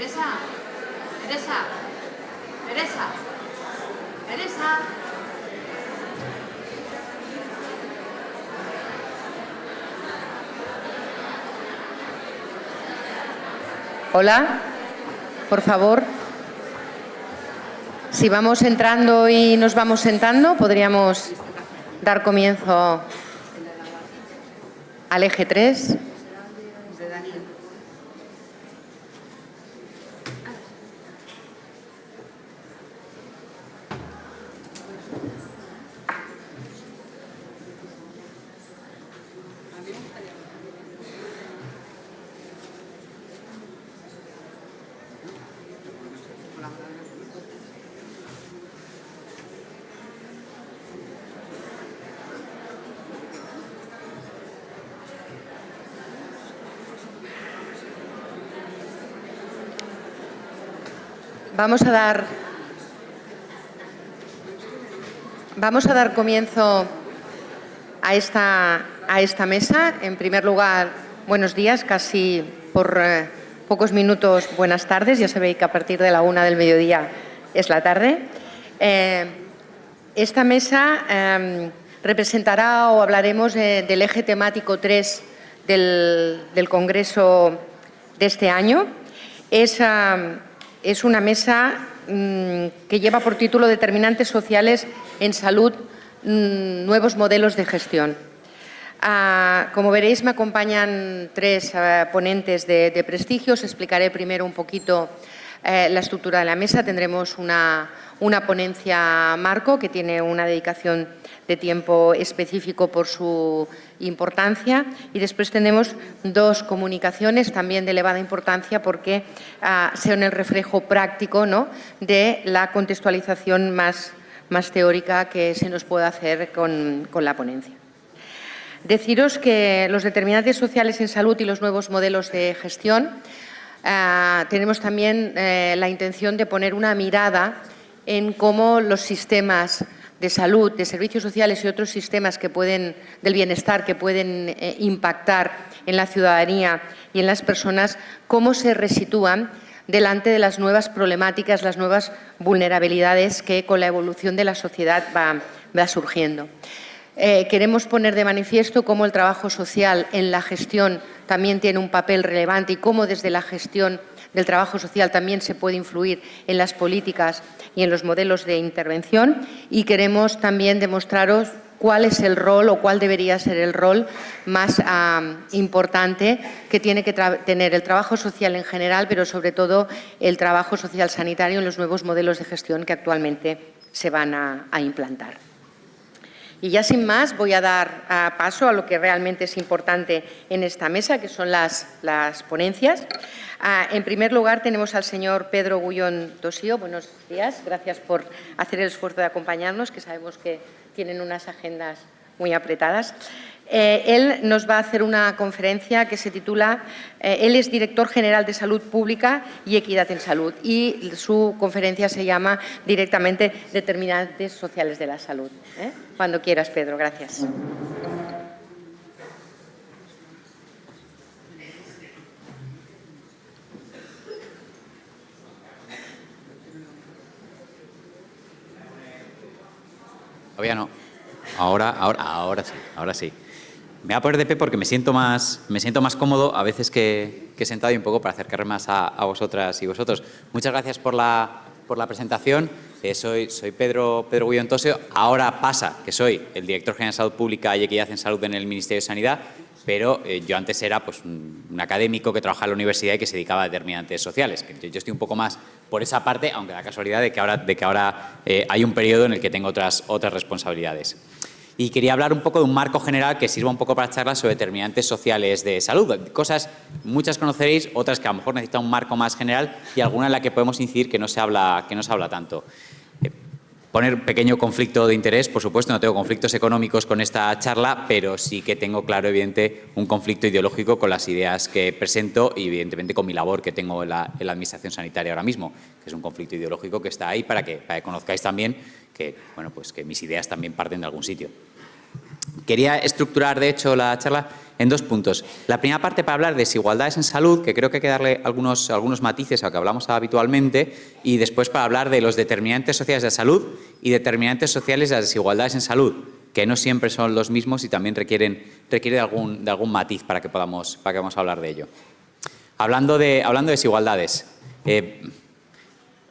Teresa, Teresa, Teresa, Teresa. Hola, por favor. Si vamos entrando y nos vamos sentando, podríamos dar comienzo al eje 3. Vamos a dar comienzo a esta mesa. En primer lugar, buenos días, casi por pocos minutos buenas tardes. Ya sabéis que a partir de la 1 del mediodía es la tarde. Esta mesa representará o hablaremos del eje temático 3 del Congreso de este año. Es una mesa que lleva por título Determinantes sociales en salud, nuevos modelos de gestión. Como veréis, me acompañan tres ponentes de prestigio. Os explicaré primero un poquito la estructura de la mesa. Tendremos una ponencia marco que tiene una dedicación de tiempo específico por su importancia, y después tendremos dos comunicaciones también de elevada importancia porque son el reflejo práctico, ¿no?, de la contextualización más teórica que se nos puede hacer con la ponencia. Deciros que los determinantes sociales en salud y los nuevos modelos de gestión tenemos también la intención de poner una mirada en cómo los sistemas de salud, de servicios sociales y otros sistemas del bienestar que pueden impactar en la ciudadanía y en las personas, cómo se resitúan delante de las nuevas problemáticas, las nuevas vulnerabilidades que con la evolución de la sociedad va surgiendo. Queremos poner de manifiesto cómo el trabajo social en la gestión también tiene un papel relevante y cómo desde la gestión del trabajo social también se puede influir en las políticas y en los modelos de intervención, y queremos también demostraros cuál es el rol o cuál debería ser el rol más importante que tiene que tener el trabajo social en general, pero sobre todo el trabajo social sanitario en los nuevos modelos de gestión que actualmente se van a implantar. Y ya sin más voy a dar paso a lo que realmente es importante en esta mesa, que son las ponencias. En primer lugar tenemos al señor Pedro Gullón Tosío. Buenos días, gracias por hacer el esfuerzo de acompañarnos, que sabemos que tienen unas agendas muy apretadas. Él nos va a hacer una conferencia que se titula él es Director General de Salud Pública y Equidad en Salud, y su conferencia se llama directamente Determinantes Sociales de la Salud. Cuando quieras, Pedro. Gracias. Todavía no. Ahora sí. Me voy a poner de pie porque me siento más cómodo a veces que sentado, y un poco para acercarme más a vosotras y vosotros. Muchas gracias por la presentación. Soy Pedro Gullón Tosío. Ahora pasa que soy el Director General de Salud Pública y Equidad en Salud en el Ministerio de Sanidad, pero yo antes era pues, un académico que trabajaba en la universidad y que se dedicaba a determinantes sociales. Yo estoy un poco más por esa parte, aunque da casualidad de que ahora hay un periodo en el que tengo otras responsabilidades. Y quería hablar un poco de un marco general que sirva un poco para charlar sobre determinantes sociales de salud. Cosas, muchas conoceréis, otras que a lo mejor necesitan un marco más general y algunas en las que podemos incidir que no se habla tanto. Poner un pequeño conflicto de interés, por supuesto, no tengo conflictos económicos con esta charla, pero sí que tengo claro, evidente, un conflicto ideológico con las ideas que presento y, evidentemente, con mi labor que tengo en la Administración Sanitaria ahora mismo, que es un conflicto ideológico que está ahí para que conozcáis también que, bueno, pues que mis ideas también parten de algún sitio. Quería estructurar, de hecho, la charla en dos puntos. La primera parte para hablar de desigualdades en salud, que creo que hay que darle algunos matices a lo que hablamos habitualmente, y después para hablar de los determinantes sociales de la salud y determinantes sociales de las desigualdades en salud, que no siempre son los mismos y también requiere de algún matiz para que podamos hablar de ello. Hablando de desigualdades,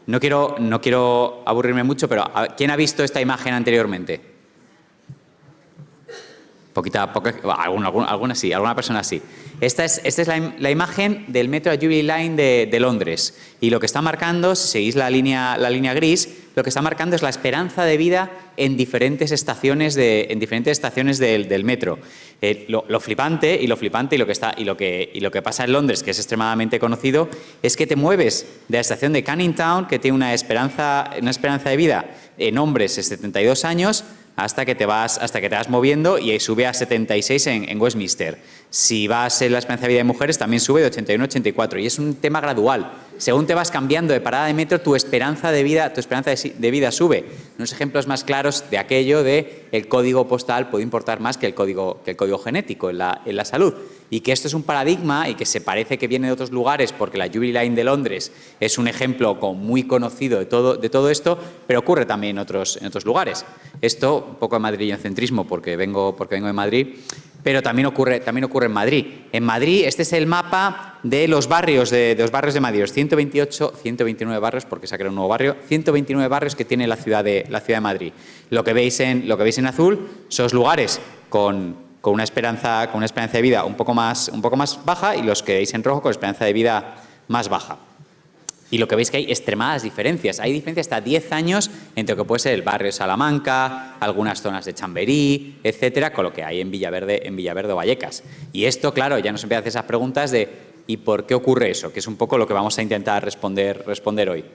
no quiero aburrirme mucho, pero ¿quién ha visto esta imagen anteriormente? Alguna sí, alguna persona sí. Esta es la imagen del metro Jubilee Line de Londres, y lo que está marcando, si seguís la línea gris, lo que está marcando es la esperanza de vida en diferentes estaciones del metro. Lo flipante y lo que pasa en Londres, que es extremadamente conocido, es que te mueves de la estación de Canning Town, que tiene una esperanza de vida en hombres de 72 años, hasta que te vas moviendo, y sube a 76 en Westminster. Si vas en la esperanza de vida de mujeres, también sube de 81 a 84, y es un tema gradual. Según te vas cambiando de parada de metro, tu esperanza de vida sube. Unos ejemplos más claros de aquello de el código postal puede importar más que el código genético en la salud. Y que esto es un paradigma y que se parece que viene de otros lugares, porque la Jubilee Line de Londres es un ejemplo muy conocido de todo esto, pero ocurre también en otros lugares. Esto, un poco de madrillocentrismo, porque vengo de Madrid, pero también ocurre en Madrid. En Madrid, este es el mapa de los barrios de Madrid, los 129 barrios, porque se ha creado un nuevo barrio, 129 barrios que tiene la ciudad de Madrid. Lo que veis en azul son los lugares con una esperanza de vida un poco más baja, y los que veis en rojo con esperanza de vida más baja. Y lo que veis que hay extremadas diferencias. Hay diferencias hasta 10 años entre lo que puede ser el barrio de Salamanca, algunas zonas de Chamberí, etcétera, con lo que hay en Villaverde o Vallecas. Y esto, claro, ya nos empieza a hacer esas preguntas de ¿y por qué ocurre eso? Que es un poco lo que vamos a intentar responder hoy.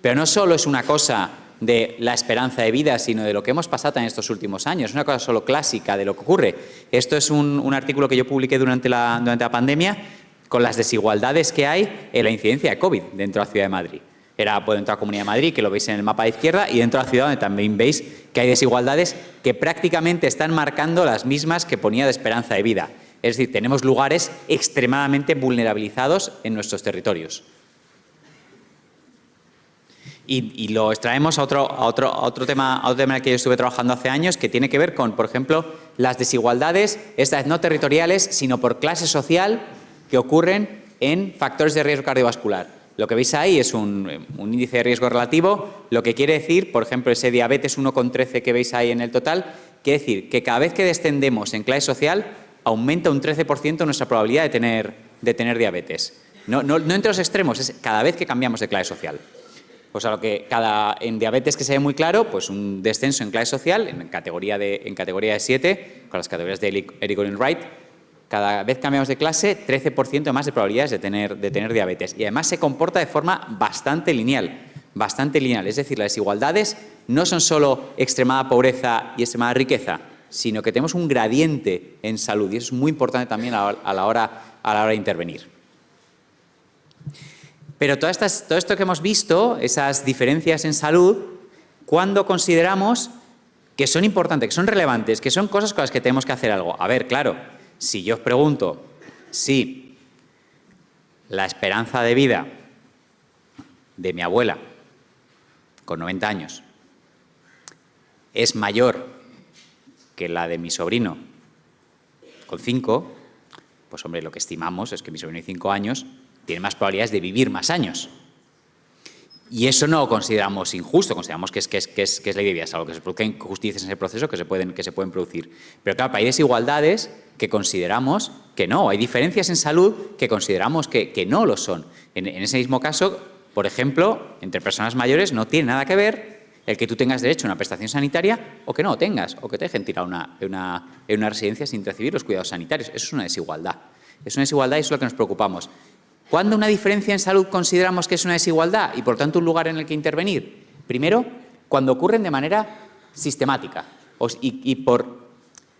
Pero no solo es una cosa de la esperanza de vida, sino de lo que hemos pasado en estos últimos años. Es una cosa solo clásica de lo que ocurre. Esto es un artículo que yo publiqué durante la pandemia, con las desigualdades que hay en la incidencia de COVID dentro de la Ciudad de Madrid. Era dentro de la Comunidad de Madrid, que lo veis en el mapa de izquierda, y dentro de la ciudad, donde también veis que hay desigualdades que prácticamente están marcando las mismas que ponía de esperanza de vida. Es decir, tenemos lugares extremadamente vulnerabilizados en nuestros territorios. Y lo extraemos a otro tema en el que yo estuve trabajando hace años, que tiene que ver con, por ejemplo, las desigualdades, estas no territoriales, sino por clase social, que ocurren en factores de riesgo cardiovascular. Lo que veis ahí es un índice de riesgo relativo, lo que quiere decir, por ejemplo, ese diabetes 1,13 que veis ahí en el total, quiere decir que cada vez que descendemos en clase social, aumenta un 13% nuestra probabilidad de tener diabetes. No entre los extremos, es cada vez que cambiamos de clase social. Pues a lo que en diabetes que se ve muy claro, pues un descenso en clase social, en categoría de 7, con las categorías de Eric Olin Wright. Cada vez cambiamos de clase, 13% más de probabilidades de tener diabetes. Y además se comporta de forma bastante lineal. Es decir, las desigualdades no son solo extremada pobreza y extremada riqueza, sino que tenemos un gradiente en salud, y eso es muy importante también a la hora de intervenir. Pero todo esto que hemos visto, esas diferencias en salud, cuando consideramos que son importantes, que son relevantes, que son cosas con las que tenemos que hacer algo. A ver, claro, si yo os pregunto si la esperanza de vida de mi abuela con 90 años es mayor que la de mi sobrino con 5, pues hombre, lo que estimamos es que mi sobrino de 5 años tiene más probabilidades de vivir más años. Y eso no lo consideramos injusto, consideramos que es ley de vida, es algo que se produzcan injusticias en ese proceso que se pueden producir. Pero claro, hay desigualdades que consideramos que no, hay diferencias en salud que consideramos que no lo son. En ese mismo caso, por ejemplo, entre personas mayores no tiene nada que ver el que tú tengas derecho a una prestación sanitaria o que no lo tengas, o que te dejen tirado en una residencia sin recibir los cuidados sanitarios. Eso es una desigualdad. Es una desigualdad y eso es lo que nos preocupamos. ¿Cuándo una diferencia en salud consideramos que es una desigualdad y, por tanto, un lugar en el que intervenir? Primero, cuando ocurren de manera sistemática y por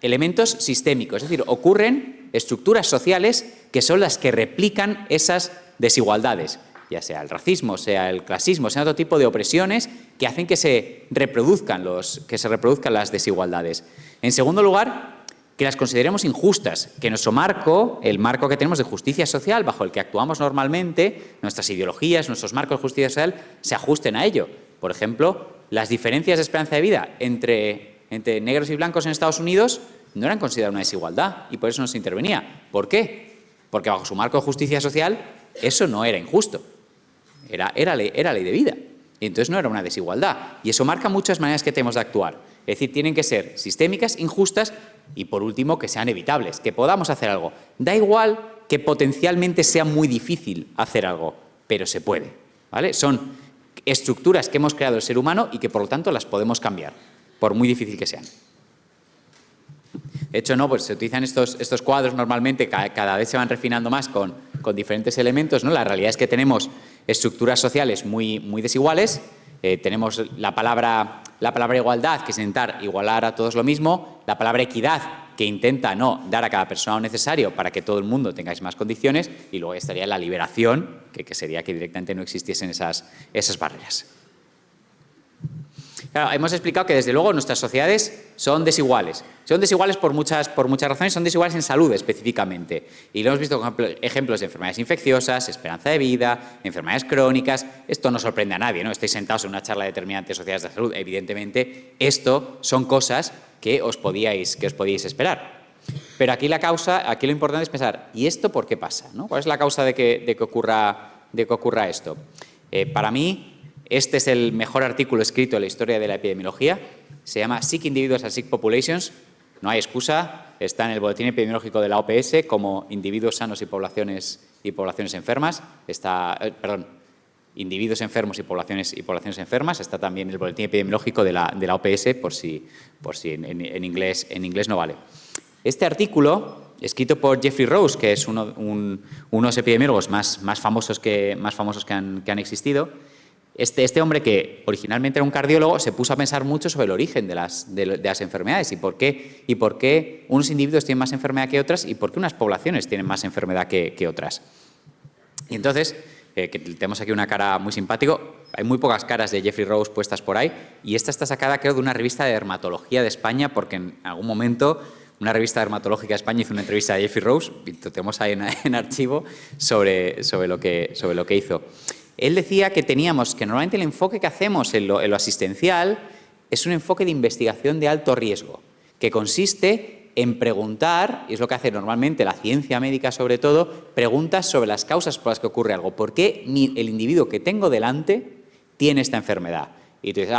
elementos sistémicos. Es decir, ocurren estructuras sociales que son las que replican esas desigualdades, ya sea el racismo, sea el clasismo, sea otro tipo de opresiones que hacen que se reproduzcan las desigualdades. En segundo lugar, que las consideremos injustas, que nuestro marco, el marco que tenemos de justicia social, bajo el que actuamos normalmente, nuestras ideologías, nuestros marcos de justicia social, se ajusten a ello. Por ejemplo, las diferencias de esperanza de vida entre negros y blancos en Estados Unidos no eran consideradas una desigualdad y por eso no se intervenía. ¿Por qué? Porque bajo su marco de justicia social eso no era injusto, era ley de vida. Y entonces no era una desigualdad. Y eso marca muchas maneras que tenemos de actuar. Es decir, tienen que ser sistémicas, injustas y, por último, que sean evitables, que podamos hacer algo. Da igual que potencialmente sea muy difícil hacer algo, pero se puede, ¿vale? Son estructuras que hemos creado el ser humano y que, por lo tanto, las podemos cambiar, por muy difícil que sean. De hecho, no, pues se utilizan estos cuadros normalmente, cada vez se van refinando más con diferentes elementos, ¿no? La realidad es que tenemos estructuras sociales muy desiguales. Tenemos la palabra igualdad, que es intentar igualar a todos lo mismo, la palabra equidad, que intenta no dar a cada persona lo necesario para que todo el mundo tenga más condiciones, y luego estaría la liberación, que sería que directamente no existiesen esas barreras. Claro, hemos explicado que desde luego nuestras sociedades son desiguales. Son desiguales por muchas razones, son desiguales en salud específicamente. Y lo hemos visto con ejemplos de enfermedades infecciosas, esperanza de vida, enfermedades crónicas. Esto no sorprende a nadie, ¿no? Estáis sentados en una charla de determinantes sociedades de salud. Evidentemente, esto son cosas que os podíais esperar. Pero aquí lo importante es pensar, ¿y esto por qué pasa? ¿No? ¿Cuál es la causa de que ocurra esto? Para mí, este es el mejor artículo escrito en la historia de la epidemiología. Se llama Sick Individuals and Sick Populations. No hay excusa. Está en el boletín epidemiológico de la OPS como individuos sanos y poblaciones enfermas. Individuos enfermos y poblaciones enfermas. Está también en el boletín epidemiológico de la OPS por si en inglés no vale. Este artículo, escrito por Jeffrey Rose, que es uno de los epidemiólogos más famosos que han existido. Este hombre, que originalmente era un cardiólogo, se puso a pensar mucho sobre el origen de las enfermedades y por qué unos individuos tienen más enfermedad que otras y por qué unas poblaciones tienen más enfermedad que otras. Y entonces, que tenemos aquí una cara muy simpático, hay muy pocas caras de Jeffrey Rose puestas por ahí, y esta está sacada, creo, de una revista de dermatología de España, porque en algún momento una revista dermatológica de España hizo una entrevista a Jeffrey Rose, y lo tenemos ahí en archivo, sobre lo que hizo. Él decía que normalmente el enfoque que hacemos en lo asistencial es un enfoque de investigación de alto riesgo, que consiste en preguntar, y es lo que hace normalmente la ciencia médica sobre todo, preguntas sobre las causas por las que ocurre algo. ¿Por qué el individuo que tengo delante tiene esta enfermedad? Y tú dices,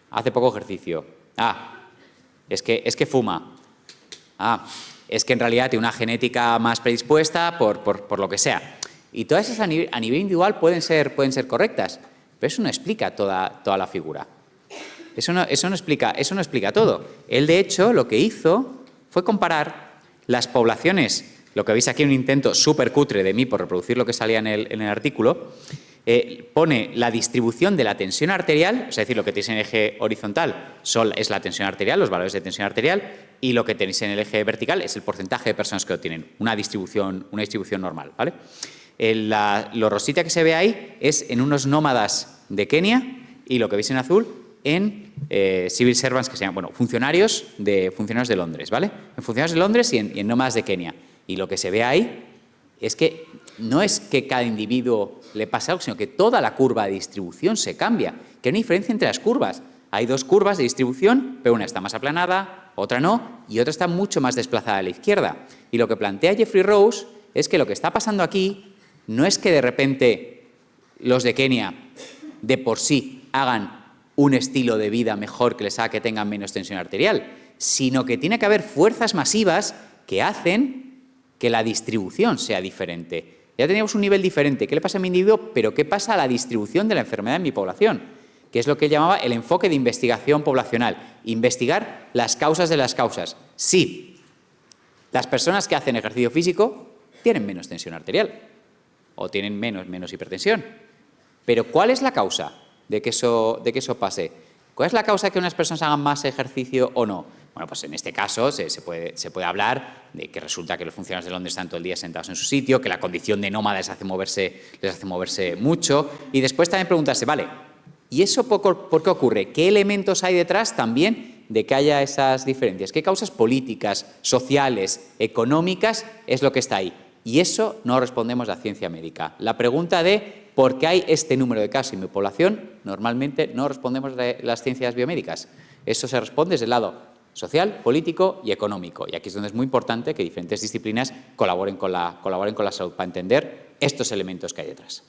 hace poco ejercicio, es que fuma, es que en realidad tiene una genética más predispuesta por lo que sea. Y todas esas a nivel individual pueden ser correctas, Pero eso no explica toda la figura. Eso no explica todo. Él, de hecho, lo que hizo fue comparar las poblaciones, lo que veis aquí, un intento súper cutre de mí por reproducir lo que salía en el artículo, pone la distribución de la tensión arterial, es decir, lo que tenéis en el eje horizontal es la tensión arterial, los valores de tensión arterial, y lo que tenéis en el eje vertical es el porcentaje de personas que lo tienen, una distribución normal, ¿vale? Lo rosita que se ve ahí es en unos nómadas de Kenia, y lo que veis en azul en civil servants, que se llaman, funcionarios de Londres, ¿vale? En funcionarios de Londres y en nómadas de Kenia. Y lo que se ve ahí es que no es que cada individuo le pase algo, sino que toda la curva de distribución se cambia, que hay una diferencia entre las curvas. Hay dos curvas de distribución, pero una está más aplanada, otra no, y otra está mucho más desplazada a la izquierda. Y lo que plantea Jeffrey Rose es que lo que está pasando aquí no es que de repente los de Kenia de por sí hagan un estilo de vida mejor que les haga que tengan menos tensión arterial, sino que tiene que haber fuerzas masivas que hacen que la distribución sea diferente. Ya teníamos un nivel diferente. ¿Qué le pasa a mi individuo? Pero ¿qué pasa a la distribución de la enfermedad en mi población? Que es lo que él llamaba el enfoque de investigación poblacional. Investigar las causas de las causas. Sí, las personas que hacen ejercicio físico tienen menos tensión arterial o tienen menos hipertensión. Pero ¿cuál es la causa de que eso pase? ¿Cuál es la causa de que unas personas hagan más ejercicio o no? Bueno, pues en este caso se puede hablar de que resulta que los funcionarios de Londres están todo el día sentados en su sitio, que la condición de nómada les hace moverse mucho, y después también preguntarse, vale, ¿y eso por qué ocurre? ¿Qué elementos hay detrás también de que haya esas diferencias? ¿Qué causas políticas, sociales, económicas es lo que está ahí? Y eso no respondemos la ciencia médica. La pregunta de ¿por qué hay este número de casos en mi población? Normalmente no respondemos las ciencias biomédicas. Eso se responde desde el lado social, político y económico. Y aquí es donde es muy importante que diferentes disciplinas colaboren con la salud para entender estos elementos que hay detrás.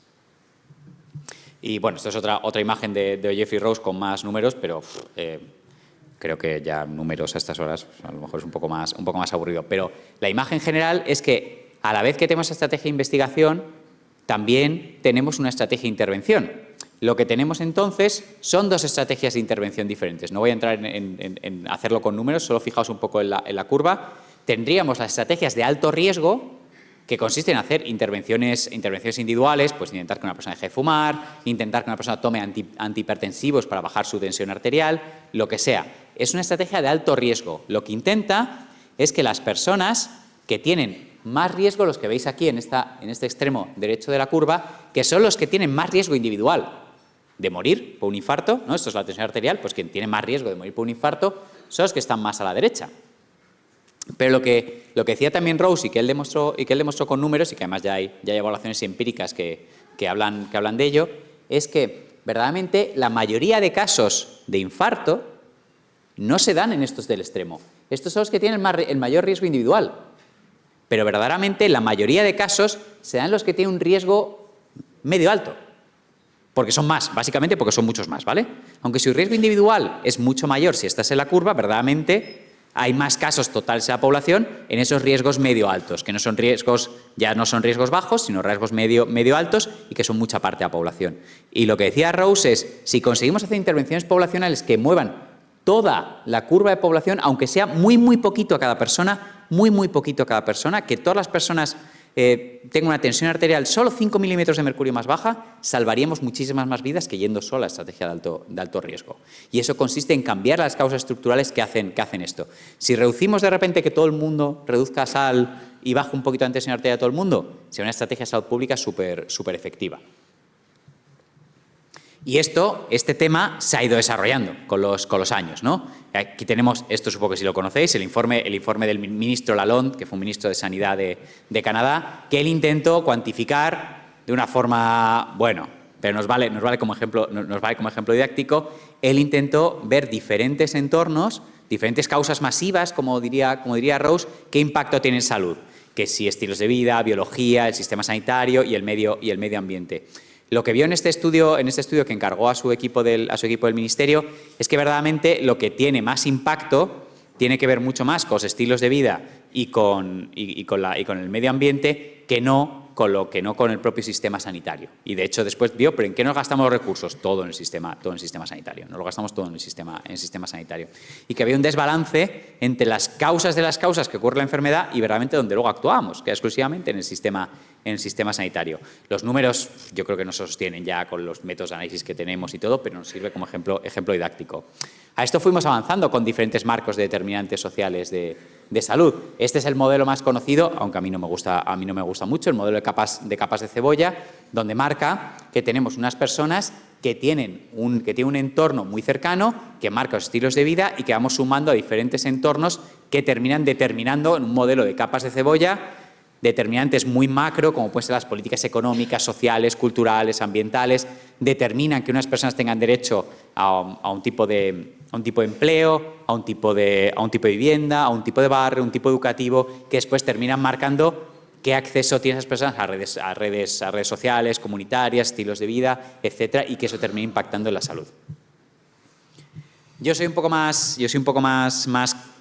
Y bueno, esto es otra imagen de Jeffrey Rose con más números, pero creo que ya números a estas horas a lo mejor es un poco más aburrido. Pero la imagen general es que a la vez que tenemos estrategia de investigación, también tenemos una estrategia de intervención. Lo que tenemos entonces son dos estrategias de intervención diferentes. No voy a entrar en hacerlo con números, solo fijaos un poco en la curva. Tendríamos las estrategias de alto riesgo, que consisten en hacer intervenciones individuales, pues intentar que una persona deje de fumar, intentar que una persona tome antihipertensivos para bajar su tensión arterial, lo que sea. Es una estrategia de alto riesgo. Lo que intenta es que las personas que tienen más riesgo, los que veis aquí en este extremo derecho de la curva, que son los que tienen más riesgo individual de morir por un infarto, ¿no? Esto es la tensión arterial, pues quien tiene más riesgo de morir por un infarto son los que están más a la derecha. Pero lo que decía también Rose y que él demostró con números, y que además ya hay evaluaciones empíricas que hablan de ello, es que verdaderamente la mayoría de casos de infarto no se dan en estos del extremo. Estos son los que tienen el mayor riesgo individual. Pero verdaderamente la mayoría de casos se dan los que tienen un riesgo medio alto. Porque son más, básicamente porque son muchos más, ¿vale? Aunque si el riesgo individual es mucho mayor si estás en la curva, verdaderamente hay más casos totales en la población en esos riesgos medio altos, que ya no son riesgos bajos, sino riesgos medio altos y que son mucha parte de la población. Y lo que decía Rose es, si conseguimos hacer intervenciones poblacionales que muevan toda la curva de población, aunque sea muy poquito a cada persona, muy poquito a cada persona, que todas las personas tengan una tensión arterial solo 5 milímetros de mercurio más baja, salvaríamos muchísimas más vidas que yendo solo a la estrategia de alto riesgo. Y eso consiste en cambiar las causas estructurales que hacen esto. Si reducimos de repente que todo el mundo reduzca sal y baje un poquito la tensión arterial a todo el mundo, será una estrategia de salud pública súper efectiva. Y este tema se ha ido desarrollando con los años, ¿no? Aquí tenemos, esto supongo que sí lo conocéis, el informe del ministro Lalonde, que fue un ministro de Sanidad de Canadá, que él intentó cuantificar de una forma, bueno, pero nos vale como ejemplo didáctico, él intentó ver diferentes entornos, diferentes causas masivas, como diría Rose, qué impacto tienen en salud, que si estilos de vida, biología, el sistema sanitario y el medio ambiente. Lo que vio en este estudio que encargó a su equipo del ministerio es que verdaderamente lo que tiene más impacto tiene que ver mucho más con los estilos de vida y con el medio ambiente que no con lo que no con el propio sistema sanitario. Y de hecho después vio, ¿pero en qué nos gastamos los recursos? Todo en el sistema sanitario. Nos lo gastamos todo en el sistema sanitario. Y que había un desbalance entre las causas de las causas que ocurre la enfermedad y verdaderamente donde luego actuábamos, que era exclusivamente en el sistema sanitario. Los números yo creo que no se sostienen ya con los métodos de análisis que tenemos y todo, pero nos sirve como ejemplo didáctico. A esto fuimos avanzando con diferentes marcos de determinantes sociales de salud. Este es el modelo más conocido, aunque a mí no me gusta mucho, el modelo de capas de cebolla, donde marca que tenemos unas personas que tienen un entorno muy cercano, que marca los estilos de vida y que vamos sumando a diferentes entornos que terminan determinando en un modelo de capas de cebolla determinantes muy macro, como pueden ser las políticas económicas, sociales, culturales, ambientales, determinan que unas personas tengan derecho a un tipo de empleo, a un tipo de vivienda, a un tipo de barrio, un tipo educativo, que después terminan marcando qué acceso tienen esas personas a redes sociales, comunitarias, estilos de vida, etcétera, y que eso termina impactando en la salud. Yo soy un poco más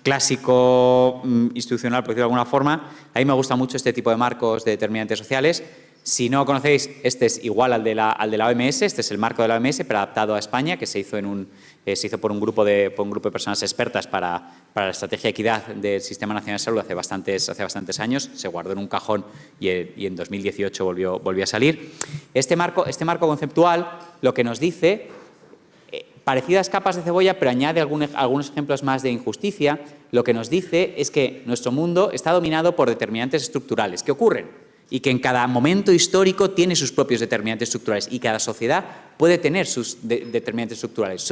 clásico, institucional, por decirlo de alguna forma. A mí me gusta mucho este tipo de marcos de determinantes sociales. Si no conocéis, este es igual al de la OMS, este es el marco de la OMS, pero adaptado a España, que se hizo por un grupo de personas expertas para la estrategia de equidad del Sistema Nacional de Salud hace bastantes años. Se guardó en un cajón y en 2018 volvió a salir. Este marco conceptual lo que nos dice, parecidas capas de cebolla, pero añade algunos ejemplos más de injusticia, lo que nos dice es que nuestro mundo está dominado por determinantes estructurales que ocurren y que en cada momento histórico tiene sus propios determinantes estructurales y cada sociedad puede tener sus determinantes estructurales.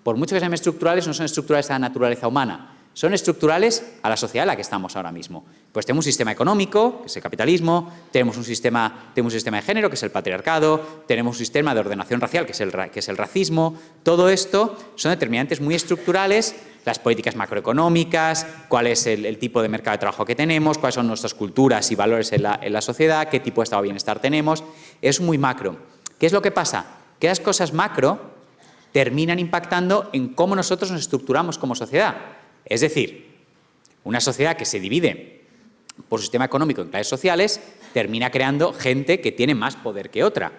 Por mucho que sean estructurales, no son estructurales a la naturaleza humana, son estructurales a la sociedad en la que estamos ahora mismo. Pues tenemos un sistema económico, que es el capitalismo, tenemos un sistema de género, que es el patriarcado, tenemos un sistema de ordenación racial, que es el racismo. Todo esto son determinantes muy estructurales, las políticas macroeconómicas, cuál es el tipo de mercado de trabajo que tenemos, cuáles son nuestras culturas y valores en la sociedad, qué tipo de estado de bienestar tenemos. Es muy macro. ¿Qué es lo que pasa? Que las cosas macro terminan impactando en cómo nosotros nos estructuramos como sociedad. Es decir, una sociedad que se divide por su sistema económico en clases sociales termina creando gente que tiene más poder que otra.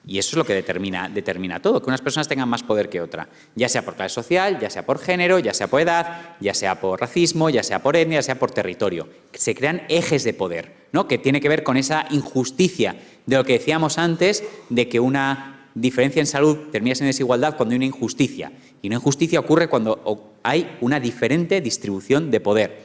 Y eso es lo que determina todo, que unas personas tengan más poder que otra, ya sea por clase social, ya sea por género, ya sea por edad, ya sea por racismo, ya sea por etnia, ya sea por territorio. Se crean ejes de poder, ¿no? Que tiene que ver con esa injusticia de lo que decíamos antes, de que una diferencia en salud termina siendo desigualdad cuando hay una injusticia. Y una injusticia ocurre cuando hay una diferente distribución de poder.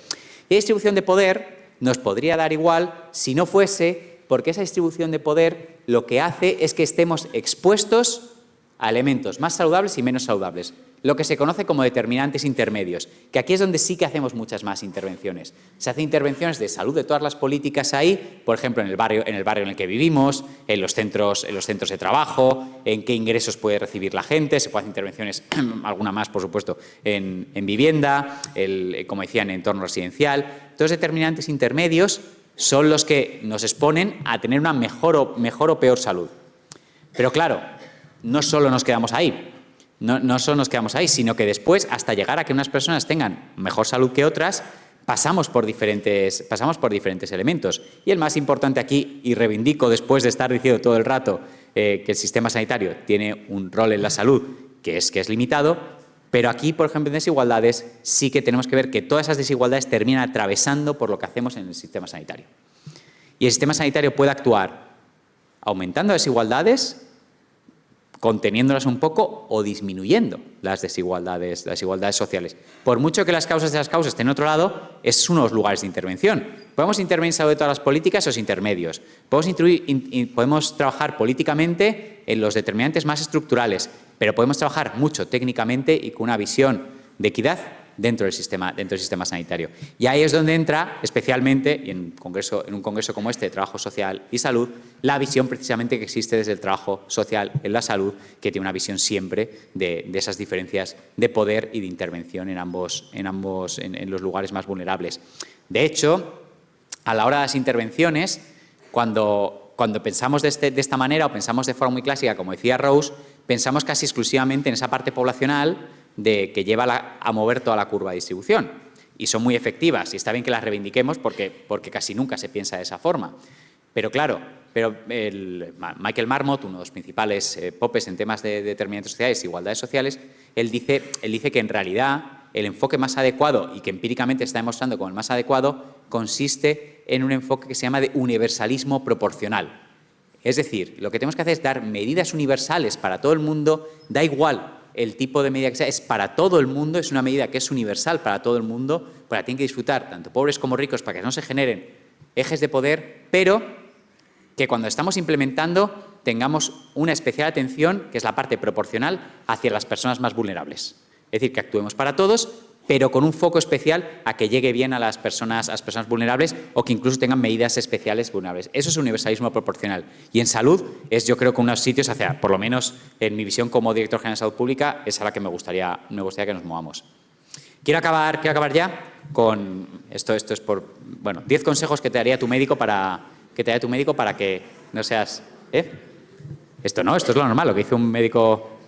Y la distribución de poder nos podría dar igual si no fuese porque esa distribución de poder lo que hace es que estemos expuestos a elementos más saludables y menos saludables, lo que se conoce como determinantes intermedios, que aquí es donde sí que hacemos muchas más intervenciones. Se hacen intervenciones de salud de todas las políticas ahí, por ejemplo, en el barrio en el que vivimos, en los centros de trabajo, en qué ingresos puede recibir la gente, se pueden hacer intervenciones, alguna más, por supuesto, en vivienda, como decía, en entorno residencial. Todos determinantes intermedios son los que nos exponen a tener una mejor o peor salud. Pero claro, no solo nos quedamos ahí. No solo nos quedamos ahí, sino que después, hasta llegar a que unas personas tengan mejor salud que otras, pasamos por diferentes elementos. Y el más importante aquí, y reivindico después de estar diciendo todo el rato que el sistema sanitario tiene un rol en la salud que es limitado, pero aquí, por ejemplo, en desigualdades sí que tenemos que ver que todas esas desigualdades terminan atravesando por lo que hacemos en el sistema sanitario. Y el sistema sanitario puede actuar aumentando desigualdades, conteniéndolas un poco o disminuyendo las desigualdades sociales. Por mucho que las causas de las causas estén en otro lado, es uno de los lugares de intervención. Podemos intervenir sobre todas las políticas o los intermedios. Podemos trabajar políticamente en los determinantes más estructurales, pero podemos trabajar mucho técnicamente y con una visión de equidad dentro del sistema sanitario. Y ahí es donde entra, especialmente, y en un congreso como este de Trabajo Social y Salud, la visión precisamente que existe desde el trabajo social en la salud, que tiene una visión siempre de esas diferencias de poder y de intervención en los lugares más vulnerables. De hecho, a la hora de las intervenciones, cuando pensamos de esta manera o pensamos de forma muy clásica, como decía Rose, pensamos casi exclusivamente en esa parte poblacional que lleva a mover toda la curva de distribución. Y son muy efectivas y está bien que las reivindiquemos porque casi nunca se piensa de esa forma. Pero claro, Michael Marmot, uno de los principales popes en temas de determinantes sociales e igualdades sociales, él dice que en realidad el enfoque más adecuado, y que empíricamente está demostrando como el más adecuado, consiste en un enfoque que se llama de universalismo proporcional. Es decir, lo que tenemos que hacer es dar medidas universales para todo el mundo, da igual el tipo de medida que sea, es para todo el mundo, es una medida que es universal para todo el mundo, pues la tienen que disfrutar tanto pobres como ricos para que no se generen ejes de poder, pero que cuando estamos implementando tengamos una especial atención, que es la parte proporcional, hacia las personas más vulnerables. Es decir, que actuemos para todos, pero con un foco especial a que llegue bien a las personas vulnerables o que incluso tengan medidas especiales vulnerables. Eso es universalismo proporcional. Y en salud es, yo creo, que unos sitios hacia, por lo menos en mi visión como director general de salud pública, es a la que me gustaría que nos movamos. Quiero acabar ya con, esto es por, 10 consejos que te daría tu médico para que no seas, Esto es lo normal, lo que dice un médico.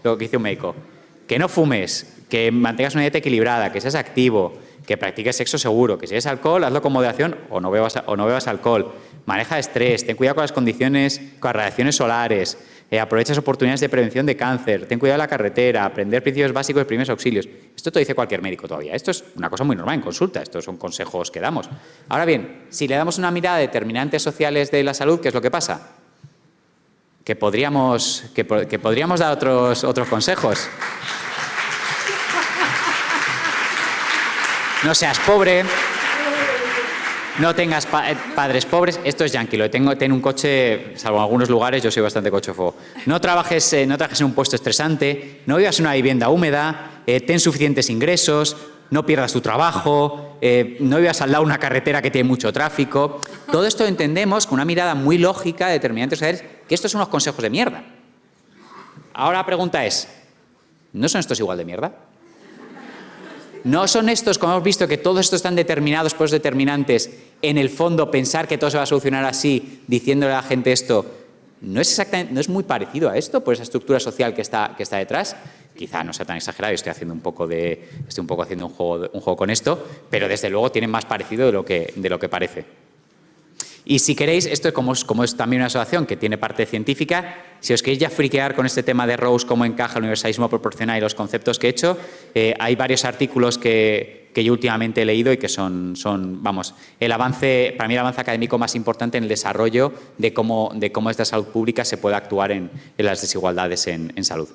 Que no fumes, que mantengas una dieta equilibrada, que seas activo, que practiques sexo seguro, que si eres alcohol, hazlo con moderación o no bebas alcohol. Maneja estrés, ten cuidado con las condiciones, con las radiaciones solares, aprovechas oportunidades de prevención de cáncer, ten cuidado en la carretera, aprender principios básicos de primeros auxilios. Esto te dice cualquier médico todavía. Esto es una cosa muy normal en consulta, estos son consejos que damos. Ahora bien, si le damos una mirada a determinantes sociales de la salud, ¿qué es lo que pasa? Que podríamos dar otros consejos. No seas pobre, no tengas padres pobres. Esto es yankee, ten un coche, salvo en algunos lugares, yo soy bastante cochofo. No trabajes en un puesto estresante, no vivas en una vivienda húmeda, ten suficientes ingresos, no pierdas tu trabajo, no vivas al lado de una carretera que tiene mucho tráfico. Todo esto entendemos con una mirada muy lógica de determinantes sociales que estos son unos consejos de mierda. Ahora la pregunta es, ¿no son estos igual de mierda? ¿No son estos, como hemos visto, que todos estos están determinados por los determinantes, en el fondo pensar que todo se va a solucionar así, diciéndole a la gente esto, no es muy parecido a esto, por esa estructura social que está detrás? Quizá no sea tan exagerado, estoy haciendo un poco haciendo un juego con esto, pero desde luego tienen más parecido de lo que parece. Y si queréis, esto como es también una asociación que tiene parte científica, si os queréis ya friquear con este tema de Rose, cómo encaja el universalismo proporcional y los conceptos que he hecho, hay varios artículos que yo últimamente he leído y que son el avance, para mí el avance académico más importante en el desarrollo de cómo esta salud pública se puede actuar en las desigualdades en salud.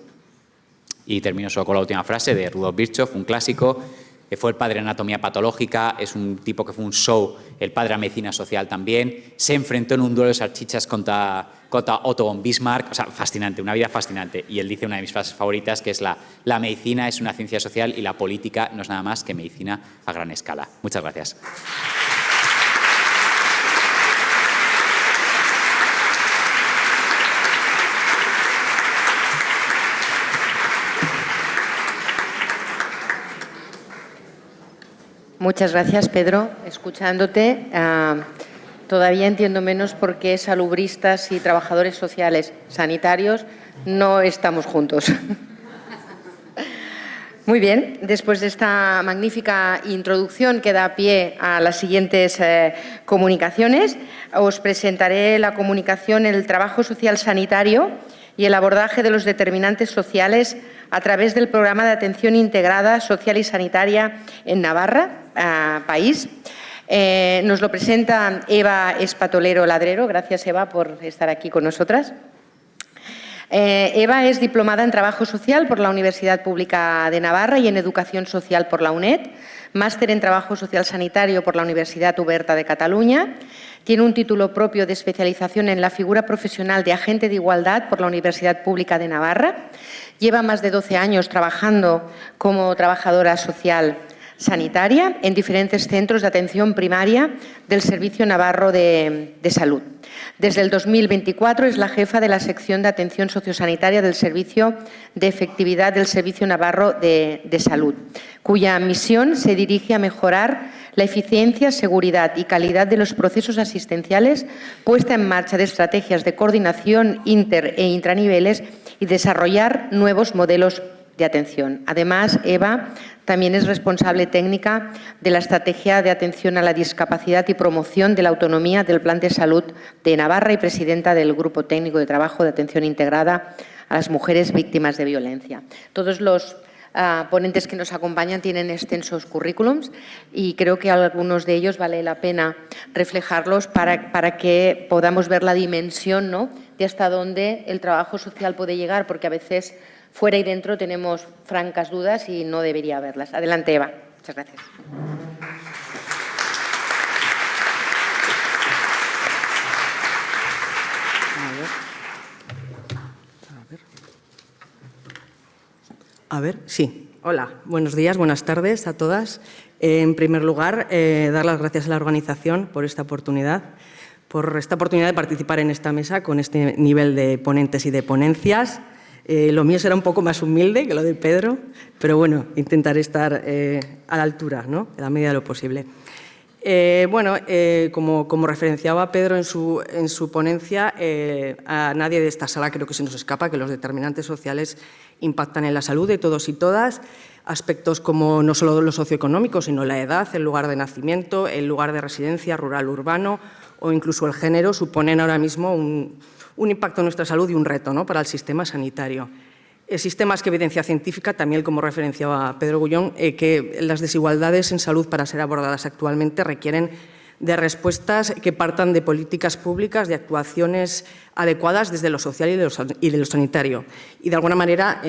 Y termino solo con la última frase de Rudolf Virchow, un clásico, que fue el padre de anatomía patológica, es un tipo que fue un show, el padre de la medicina social también, se enfrentó en un duelo de salchichas contra Otto von Bismarck, o sea, fascinante, una vida fascinante. Y él dice una de mis frases favoritas, que es la medicina es una ciencia social y la política no es nada más que medicina a gran escala. Muchas gracias. Muchas gracias, Pedro. Escuchándote, todavía entiendo menos por qué salubristas y trabajadores sociales sanitarios no estamos juntos. Muy bien, después de esta magnífica introducción que da pie a las siguientes comunicaciones, os presentaré la comunicación El trabajo social sanitario y el abordaje de los determinantes sociales a través del Programa de Atención Integrada Social y Sanitaria en Navarra, país. Nos lo presenta Eva Espatolero Ladrero. Gracias, Eva, por estar aquí con nosotras. Eva es diplomada en Trabajo Social por la Universidad Pública de Navarra y en Educación Social por la UNED, máster en Trabajo Social Sanitario por la Universidad Oberta de Cataluña. Tiene un título propio de especialización en la figura profesional de agente de igualdad por la Universidad Pública de Navarra. Lleva más de 12 años trabajando como trabajadora social sanitaria en diferentes centros de atención primaria del Servicio Navarro de Salud. Desde el 2024 es la jefa de la sección de atención sociosanitaria del Servicio de Efectividad del Servicio Navarro de Salud, cuya misión se dirige a mejorar la eficiencia, seguridad y calidad de los procesos asistenciales, puesta en marcha de estrategias de coordinación inter e intraniveles y desarrollar nuevos modelos de atención. Además, Eva también es responsable técnica de la Estrategia de Atención a la Discapacidad y Promoción de la Autonomía del Plan de Salud de Navarra y presidenta del Grupo Técnico de Trabajo de Atención Integrada a las Mujeres Víctimas de Violencia. Todos los ponentes que nos acompañan tienen extensos currículums y creo que algunos de ellos vale la pena reflejarlos para que podamos ver la dimensión, ¿no?, de hasta dónde el trabajo social puede llegar, porque a veces fuera y dentro tenemos francas dudas y no debería haberlas. Adelante, Eva. Muchas gracias. A ver, sí. Hola, buenos días, buenas tardes a todas. En primer lugar, dar las gracias a la organización por esta oportunidad de participar en esta mesa con este nivel de ponentes y de ponencias. Lo mío será un poco más humilde que lo de Pedro, pero bueno, intentaré estar a la altura, ¿no?, en la medida de lo posible. Como referenciaba Pedro en su ponencia, a nadie de esta sala creo que se nos escapa que los determinantes sociales impactan en la salud de todos y todas, aspectos como no solo lo socioeconómico, sino la edad, el lugar de nacimiento, el lugar de residencia, rural, urbano o incluso el género, suponen ahora mismo un impacto en nuestra salud y un reto, ¿no?, para el sistema sanitario. Sistemas que evidencia científica, también como referenciaba Pedro Gullón, que las desigualdades en salud para ser abordadas actualmente requieren de respuestas que partan de políticas públicas, de actuaciones adecuadas desde lo social y de lo sanitario. Y de alguna manera,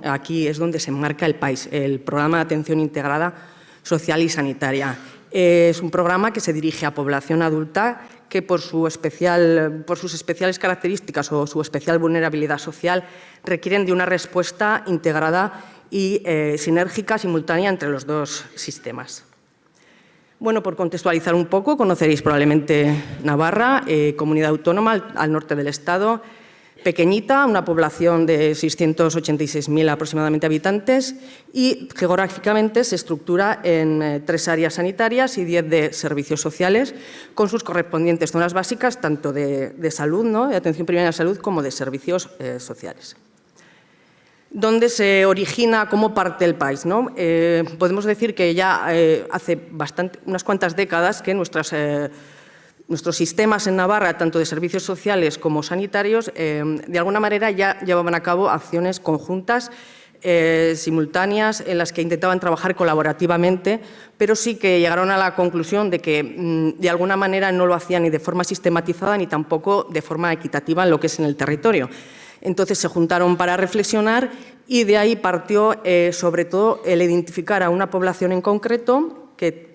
aquí es donde se enmarca el PAIS, el Programa de Atención Integrada Social y Sanitaria. Es un programa que se dirige a población adulta que por sus especiales características o su especial vulnerabilidad social requieren de una respuesta integrada y sinérgica, simultánea entre los dos sistemas. Bueno, por contextualizar un poco, conoceréis probablemente Navarra, comunidad autónoma al norte del Estado, pequeñita, una población de 686.000 aproximadamente habitantes y geográficamente se estructura en 3 áreas sanitarias y 10 de servicios sociales, con sus correspondientes zonas básicas, tanto de salud, ¿no?, de atención primaria de salud, como de servicios sociales. ¿Dónde se origina, cómo parte el país, ¿no? Podemos decir que ya hace unas cuantas décadas que nuestros sistemas en Navarra, tanto de servicios sociales como sanitarios, de alguna manera ya llevaban a cabo acciones conjuntas, simultáneas, en las que intentaban trabajar colaborativamente, pero sí que llegaron a la conclusión de que de alguna manera no lo hacían ni de forma sistematizada ni tampoco de forma equitativa en lo que es en el territorio. Entonces se juntaron para reflexionar y de ahí partió sobre todo el identificar a una población en concreto que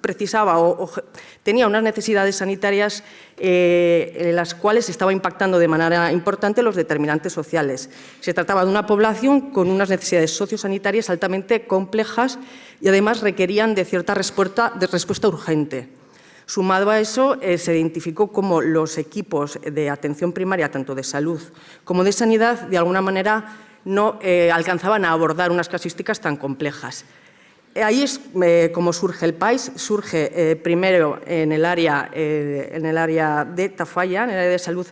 precisaba o tenía unas necesidades sanitarias en las cuales estaba impactando de manera importante los determinantes sociales. Se trataba de una población con unas necesidades sociosanitarias altamente complejas y además requerían de cierta respuesta urgente. Sumado a eso, se identificó cómo los equipos de atención primaria, tanto de salud como de sanidad, de alguna manera no alcanzaban a abordar unas casuísticas tan complejas. Ahí es como surge el PAIS. Surge primero en el área de Tafalla, en el área de salud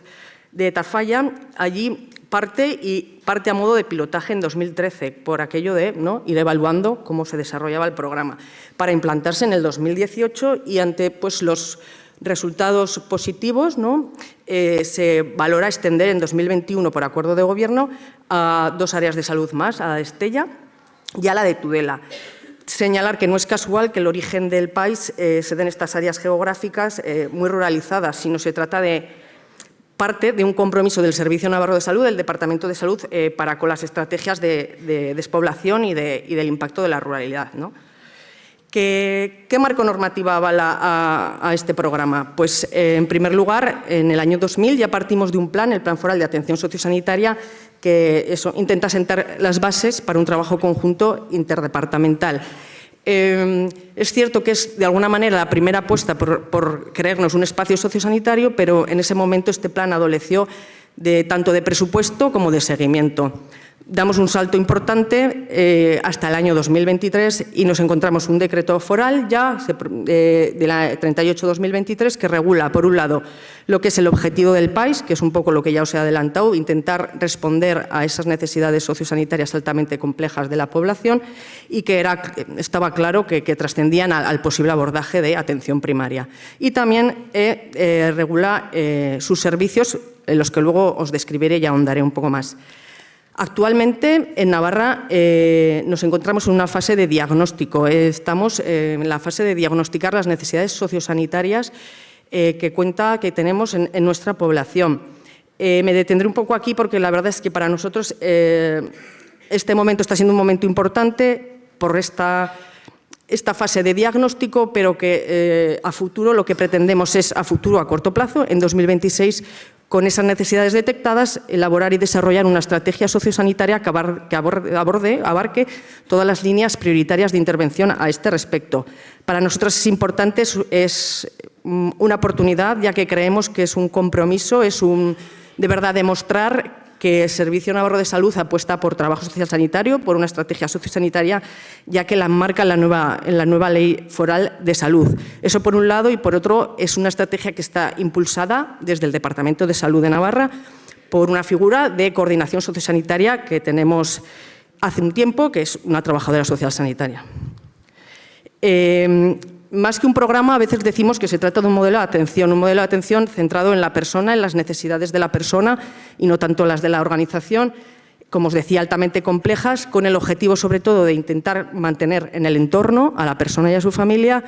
de Tafalla. Allí parte a modo de pilotaje en 2013, por aquello de ir evaluando cómo se desarrollaba el programa, para implantarse en el 2018 y ante los resultados positivos, se valora extender en 2021 por acuerdo de gobierno a 2 áreas de salud más, a la de Estella y a la de Tudela. Señalar que no es casual que el origen del país se den estas áreas geográficas muy ruralizadas, sino se trata de parte de un compromiso del Servicio Navarro de Salud, del Departamento de Salud, para con las estrategias de despoblación y del impacto de la ruralidad, ¿no? ¿Qué marco normativo avala a este programa? Pues, en primer lugar, en el año 2000 ya partimos de un plan, el Plan Foral de Atención Sociosanitaria, que intenta sentar las bases para un trabajo conjunto interdepartamental. Es cierto que es, de alguna manera, la primera apuesta por creernos un espacio sociosanitario, pero en ese momento este plan adoleció tanto de presupuesto como de seguimiento. Damos un salto importante hasta el año 2023 y nos encontramos un decreto foral ya de la 38-2023 que regula, por un lado, lo que es el objetivo del PAIS, que es un poco lo que ya os he adelantado, intentar responder a esas necesidades sociosanitarias altamente complejas de la población y que estaba claro que trascendían al posible abordaje de atención primaria. Y también regula sus servicios, en los que luego os describiré y ahondaré un poco más. Actualmente, en Navarra, nos encontramos en una fase de diagnóstico. Estamos en la fase de diagnosticar las necesidades sociosanitarias que tenemos en nuestra población. Me detendré un poco aquí porque la verdad es que para nosotros este momento está siendo un momento importante por esta fase de diagnóstico, pero que a futuro lo que pretendemos es, a corto plazo, en 2026, con esas necesidades detectadas, elaborar y desarrollar una estrategia sociosanitaria que abarque todas las líneas prioritarias de intervención a este respecto. Para nosotros es importante, es una oportunidad, ya que creemos que es un compromiso, es de verdad demostrar que el Servicio Navarro de Salud apuesta por trabajo social sanitario, por una estrategia sociosanitaria, ya que la enmarca en la nueva Ley Foral de Salud. Eso por un lado, y por otro es una estrategia que está impulsada desde el Departamento de Salud de Navarra por una figura de coordinación sociosanitaria que tenemos hace un tiempo, que es una trabajadora social sanitaria. Más que un programa, a veces decimos que se trata de un modelo de atención centrado en la persona, en las necesidades de la persona y no tanto las de la organización, como os decía, altamente complejas, con el objetivo sobre todo de intentar mantener en el entorno a la persona y a su familia,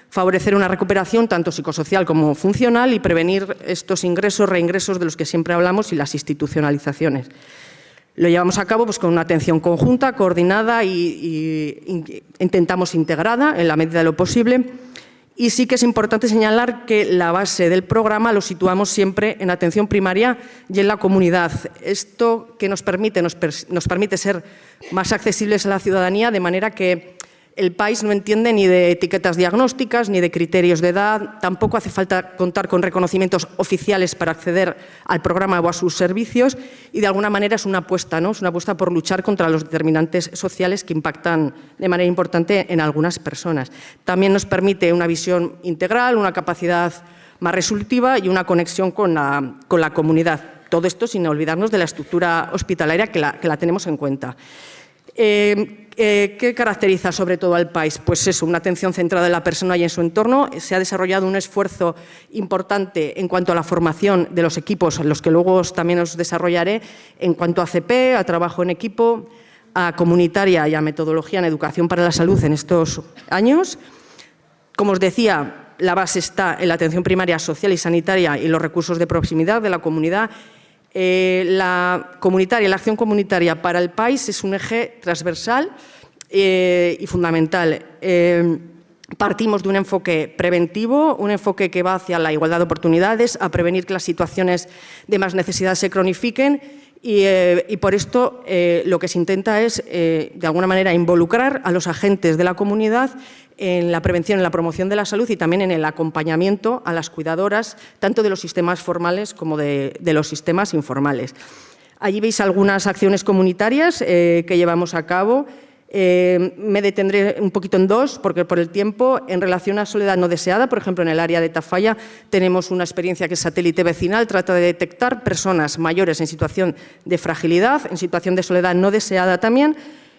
favorecer una recuperación tanto psicosocial como funcional y prevenir estos ingresos, reingresos de los que siempre hablamos y las institucionalizaciones. Lo llevamos a cabo con una atención conjunta, coordinada y intentamos integrada en la medida de lo posible. Y sí que es importante señalar que la base del programa lo situamos siempre en atención primaria y en la comunidad. Esto que nos permite ser más accesibles a la ciudadanía, de manera que el país no entiende ni de etiquetas diagnósticas ni de criterios de edad. Tampoco hace falta contar con reconocimientos oficiales para acceder al programa o a sus servicios y de alguna manera es una apuesta, ¿no? Es una apuesta por luchar contra los determinantes sociales que impactan de manera importante en algunas personas. También nos permite una visión integral, una capacidad más resolutiva y una conexión con la comunidad. Todo esto sin olvidarnos de la estructura hospitalaria que la tenemos en cuenta. ¿Qué caracteriza sobre todo al país? Pues eso, una atención centrada en la persona y en su entorno. Se ha desarrollado un esfuerzo importante en cuanto a la formación de los equipos, los que luego también os desarrollaré, en cuanto a CP, a trabajo en equipo, a comunitaria y a metodología en educación para la salud en estos años. Como os decía, la base está en la atención primaria social y sanitaria y los recursos de proximidad de la comunidad. La acción comunitaria para el país es un eje transversal y fundamental. Partimos de un enfoque preventivo, un enfoque que va hacia la igualdad de oportunidades, a prevenir que las situaciones de más necesidad se cronifiquen y por esto lo que se intenta es, de alguna manera, involucrar a los agentes de la comunidad en la prevención, en la promoción de la salud y también en el acompañamiento a las cuidadoras, tanto de los sistemas formales como de los sistemas informales. Allí veis algunas acciones comunitarias que llevamos a cabo. Me detendré un poquito en dos, porque por el tiempo, en relación a soledad no deseada, por ejemplo, en el área de Tafalla, tenemos una experiencia que es satélite vecinal, trata de detectar personas mayores en situación de fragilidad, en situación de soledad no deseada también,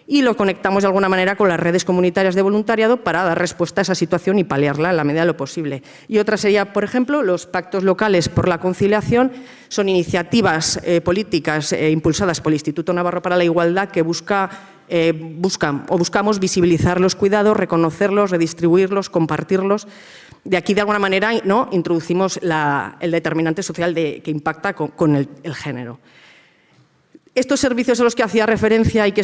y lo conectamos de alguna manera con las redes comunitarias de voluntariado para dar respuesta a esa situación y paliarla en la medida de lo posible. Y otra sería, por ejemplo, los pactos locales por la conciliación. Son iniciativas políticas impulsadas por el Instituto Navarro para la Igualdad que buscamos visibilizar los cuidados, reconocerlos, redistribuirlos, compartirlos. De aquí, de alguna manera, ¿no?, introducimos el determinante social que impacta con el género. Estos servicios a los que hacía referencia y que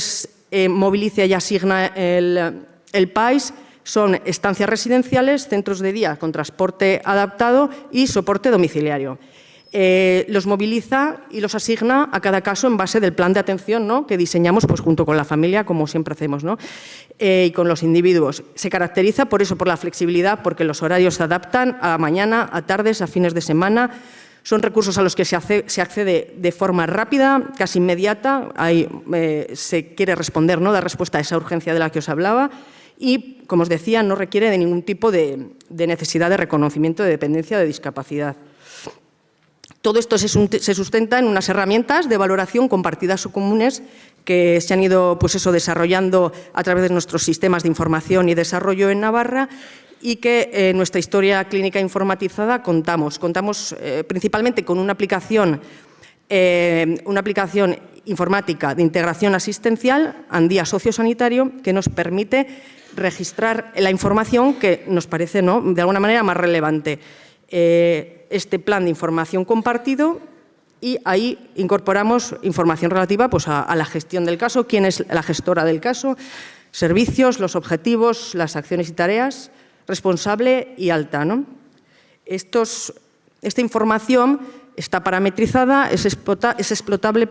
moviliza y asigna el PAIS son estancias residenciales, centros de día con transporte adaptado y soporte domiciliario. Los moviliza y los asigna a cada caso en base del plan de atención, ¿no?, que diseñamos pues, junto con la familia, como siempre hacemos, ¿no?, y con los individuos. Se caracteriza por eso, por la flexibilidad, porque los horarios se adaptan a mañana, a tardes, a fines de semana. Son recursos a los que se accede de forma rápida, casi inmediata. Ahí se quiere responder, ¿no?, dar respuesta a esa urgencia de la que os hablaba y, como os decía, no requiere de ningún tipo de necesidad de reconocimiento de dependencia o de discapacidad. Todo esto se sustenta en unas herramientas de valoración compartidas o comunes que se han ido desarrollando a través de nuestros sistemas de información y desarrollo en Navarra y que en nuestra historia clínica informatizada contamos principalmente con una aplicación informática de integración asistencial, Andía Sociosanitario, que nos permite registrar la información que nos parece, ¿no?, de alguna manera más relevante. Este plan de información compartido y ahí incorporamos información relativa a la gestión del caso, quién es la gestora del caso, servicios, los objetivos, las acciones y tareas, responsable y alta, ¿no? Esta información está parametrizada, es explotable,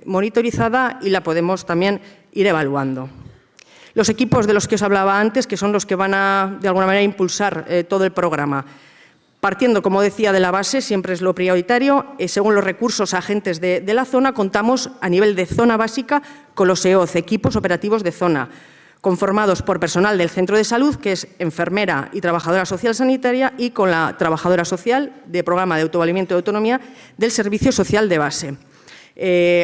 monitorizada y la podemos también ir evaluando. Los equipos de los que os hablaba antes, que son los que van a, de alguna manera, impulsar todo el programa. Partiendo, como decía, de la base, siempre es lo prioritario, según los recursos agentes de la zona, contamos a nivel de zona básica con los EOZ, equipos operativos de zona, conformados por personal del centro de salud, que es enfermera y trabajadora social sanitaria, y con la trabajadora social de programa de autovalimiento de autonomía del servicio social de base.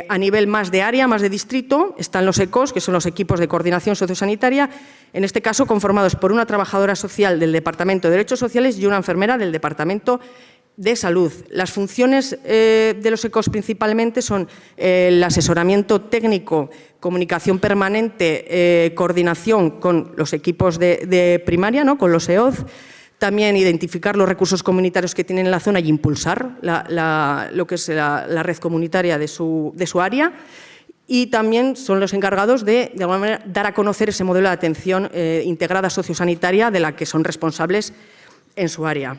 A nivel más de área, más de distrito, están los ECOS, que son los equipos de coordinación sociosanitaria, en este caso conformados por una trabajadora social del Departamento de Derechos Sociales y una enfermera del Departamento de Salud. Las funciones de los ECOS principalmente son el asesoramiento técnico, comunicación permanente, coordinación con los equipos de primaria, ¿no?, con los EOZ, también identificar los recursos comunitarios que tienen en la zona y impulsar lo que es la red comunitaria de su área. Y también son los encargados de alguna manera, dar a conocer ese modelo de atención integrada sociosanitaria de la que son responsables en su área.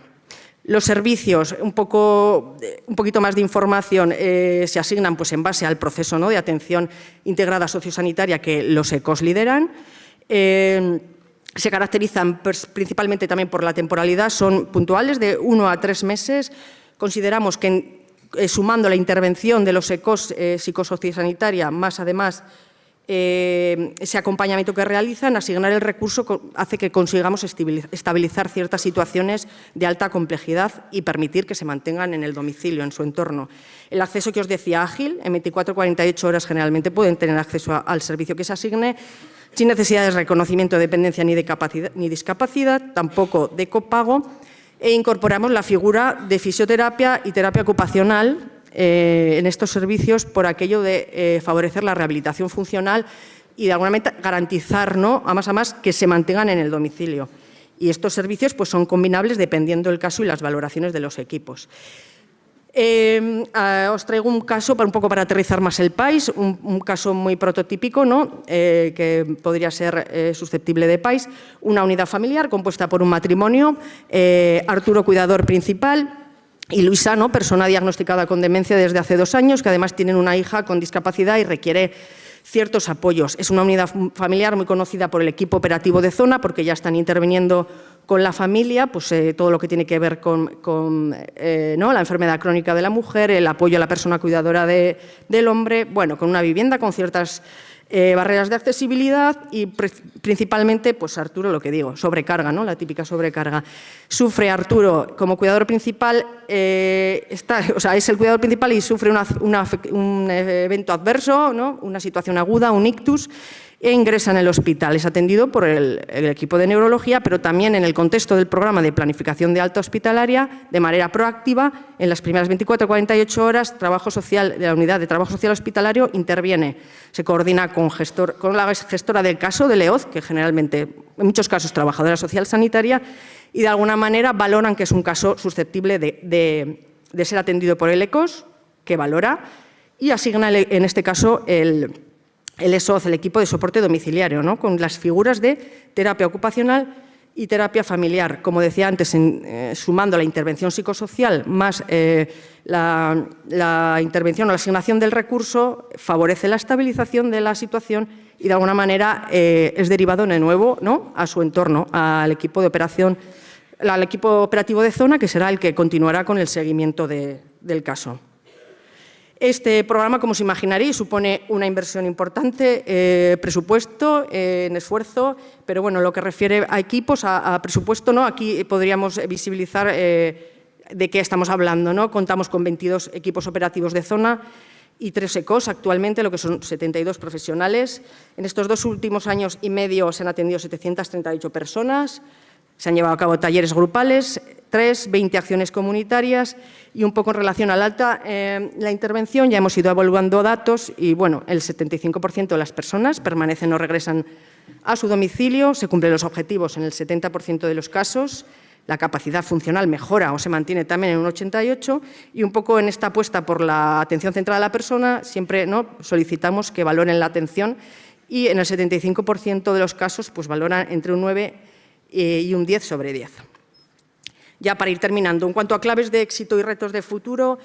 Los servicios, un poquito más de información, se asignan en base al proceso, ¿no?, de atención integrada sociosanitaria que los ECOS lideran. Se caracterizan principalmente también por la temporalidad, son puntuales de 1 a 3 meses. Consideramos que sumando la intervención de los ECOS psicosociosanitaria, más además ese acompañamiento que realizan, asignar el recurso hace que consigamos estabilizar ciertas situaciones de alta complejidad y permitir que se mantengan en el domicilio, en su entorno. El acceso que os decía ágil, en 24 o 48 horas generalmente pueden tener acceso al servicio que se asigne, sin necesidad de reconocimiento de dependencia ni discapacidad, tampoco de copago, e incorporamos la figura de fisioterapia y terapia ocupacional en estos servicios por aquello de favorecer la rehabilitación funcional y de alguna manera garantizar, ¿no?, a más que se mantengan en el domicilio. Y estos servicios son combinables dependiendo del caso y las valoraciones de los equipos. Os traigo un caso un poco para aterrizar más el país, un caso muy prototípico, ¿no?, que podría ser susceptible de país. Una unidad familiar compuesta por un matrimonio, Arturo, cuidador principal, y Luisa, ¿no?, persona diagnosticada con demencia desde hace 2 años, que además tienen una hija con discapacidad y requiere ciertos apoyos. Es una unidad familiar muy conocida por el equipo operativo de zona, porque ya están interviniendo con la familia, todo lo que tiene que ver con la enfermedad crónica de la mujer, el apoyo a la persona cuidadora del hombre, con una vivienda con ciertas barreras de accesibilidad y principalmente, Arturo, lo que digo, sobrecarga, ¿no?, la típica sobrecarga. Sufre Arturo como cuidador principal, es el cuidador principal y sufre un evento adverso, ¿no?, una situación aguda, un ictus, e ingresa en el hospital. Es atendido por el equipo de neurología, pero también en el contexto del programa de planificación de alta hospitalaria, de manera proactiva, en las primeras 24 o 48 horas, trabajo social de la unidad de trabajo social hospitalario interviene. Se coordina con la gestora del caso, del EOZ, que generalmente, en muchos casos, trabajadora social sanitaria, y de alguna manera valoran que es un caso susceptible de ser atendido por el ECOS, que valora, y asigna en este caso el ESOZ, el equipo de soporte domiciliario, ¿no?, con las figuras de terapia ocupacional y terapia familiar. Como decía antes, sumando la intervención psicosocial más la intervención o la asignación del recurso, favorece la estabilización de la situación y de alguna manera es derivado de nuevo, ¿no?, a su entorno, al equipo de operación al equipo operativo de zona, que será el que continuará con el seguimiento del caso. Este programa, como os imaginaréis, supone una inversión importante, presupuesto, en esfuerzo, pero bueno, lo que refiere a equipos, a presupuesto, ¿no? Aquí podríamos visibilizar de qué estamos hablando, ¿no? Contamos con 22 equipos operativos de zona y 3 ECOs actualmente, lo que son 72 profesionales. En estos 2 últimos años y medio se han atendido 738 personas, se han llevado a cabo talleres grupales, 20 acciones comunitarias y un poco en relación al alta la intervención ya hemos ido evaluando datos y bueno, el 75% de las personas permanecen o regresan a su domicilio, se cumplen los objetivos en el 70% de los casos, la capacidad funcional mejora o se mantiene también en un 88% y un poco en esta apuesta por la atención centrada a la persona siempre, ¿no?, solicitamos que valoren la atención y en el 75% de los casos pues valoran entre un 9 y un 10 sobre 10. Ya para ir terminando, en cuanto a claves de éxito y retos de futuro,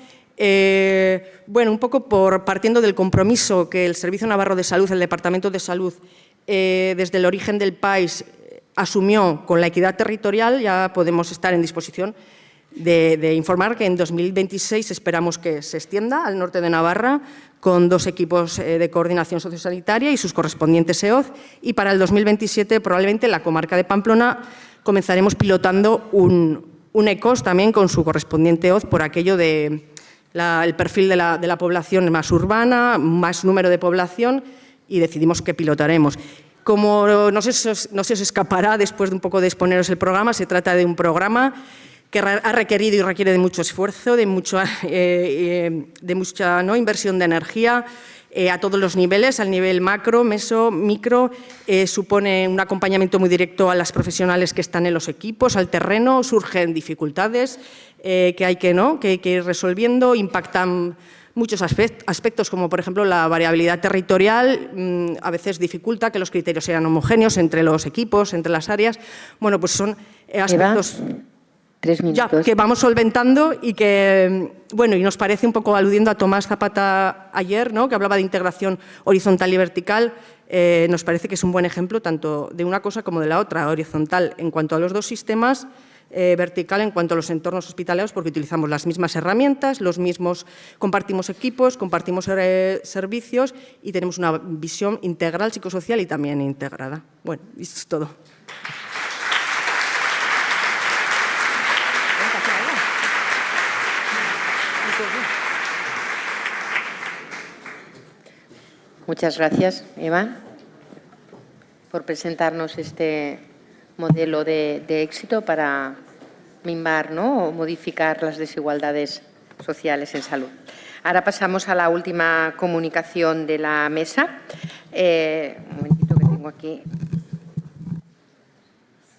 bueno, un poco partiendo del compromiso que el Servicio Navarro de Salud, el Departamento de Salud, desde el origen del país asumió con la equidad territorial, ya podemos estar en disposición de informar que en 2026 esperamos que se extienda al norte de Navarra con 2 equipos de coordinación sociosanitaria y sus correspondientes EOZ, y para el 2027 probablemente en la comarca de Pamplona comenzaremos pilotando un ECOS también con su correspondiente EOZ por aquello de el perfil de la población más urbana, más número de población, y decidimos que pilotaremos. Como no se os escapará después de un poco de exponeros el programa, se trata de un programa que ha requerido y requiere de mucho esfuerzo, de mucha ¿no?, inversión de energía a todos los niveles, al nivel macro, meso, micro, supone un acompañamiento muy directo a las profesionales que están en los equipos, al terreno, surgen dificultades que hay que ir resolviendo, impactan muchos aspectos, como por ejemplo la variabilidad territorial, a veces dificulta que los criterios sean homogéneos entre los equipos, entre las áreas. Bueno, pues son aspectos... Eva, 3 minutos. Ya, que vamos solventando y que, bueno, y nos parece un poco aludiendo a Tomás Zapata ayer, ¿no?, que hablaba de integración horizontal y vertical, nos parece que es un buen ejemplo tanto de una cosa como de la otra, horizontal en cuanto a los 2 sistemas, vertical en cuanto a los entornos hospitalarios, porque utilizamos las mismas herramientas, compartimos equipos, compartimos servicios y tenemos una visión integral, psicosocial y también integrada. Bueno, esto es todo. Muchas gracias, Eva, por presentarnos este modelo de éxito para minvar, ¿no?, o modificar las desigualdades sociales en salud. Ahora pasamos a la última comunicación de la mesa. Un momentito que tengo aquí.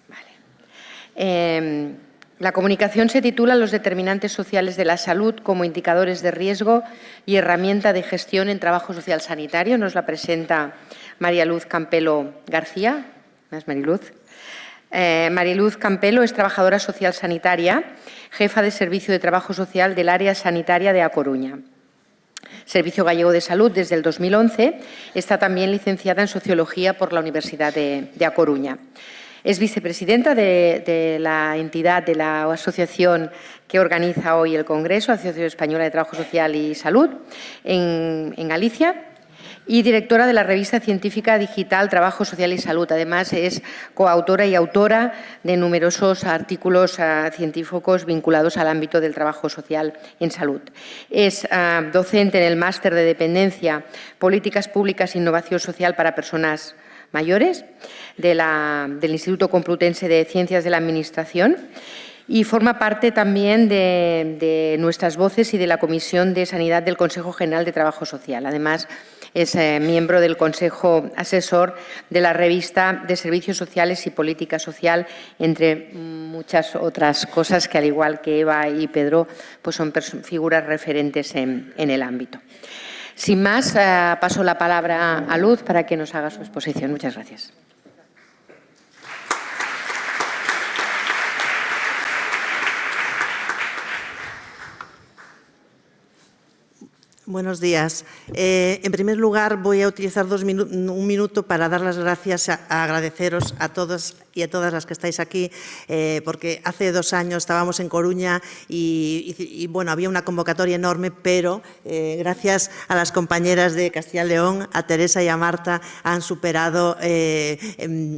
Vale. La comunicación se titula Los determinantes sociales de la salud como indicadores de riesgo y herramienta de gestión en trabajo social sanitario. Nos la presenta María Luz Campelo García. ¿Es Mariluz? María Luz Campelo es trabajadora social sanitaria, jefa de Servicio de Trabajo Social del Área Sanitaria de A Coruña. Servicio Gallego de Salud desde el 2011. Está también licenciada en Sociología por la Universidad de A Coruña. Es vicepresidenta de la entidad, de la asociación que organiza hoy el Congreso, Asociación Española de Trabajo Social y Salud, en Galicia, y directora de la revista científica digital Trabajo Social y Salud. Además, es coautora y autora de numerosos artículos científicos vinculados al ámbito del trabajo social en salud. Es docente en el Máster de Dependencia, Políticas Públicas e Innovación Social para Personas Mayores del Instituto Complutense de Ciencias de la Administración y forma parte también de Nuestras Voces y de la Comisión de Sanidad del Consejo General de Trabajo Social. Además, es miembro del Consejo Asesor de la Revista de Servicios Sociales y Política Social, entre muchas otras cosas que, al igual que Eva y Pedro, pues son figuras referentes en el ámbito. Sin más, paso la palabra a Luz para que nos haga su exposición. Muchas gracias. Buenos días. En primer lugar, voy a utilizar un minuto para dar las gracias, agradeceros a todos y a todas las que estáis aquí, porque hace 2 años estábamos en Coruña y bueno, había una convocatoria enorme, pero gracias a las compañeras de Castilla y León, a Teresa y a Marta, han superado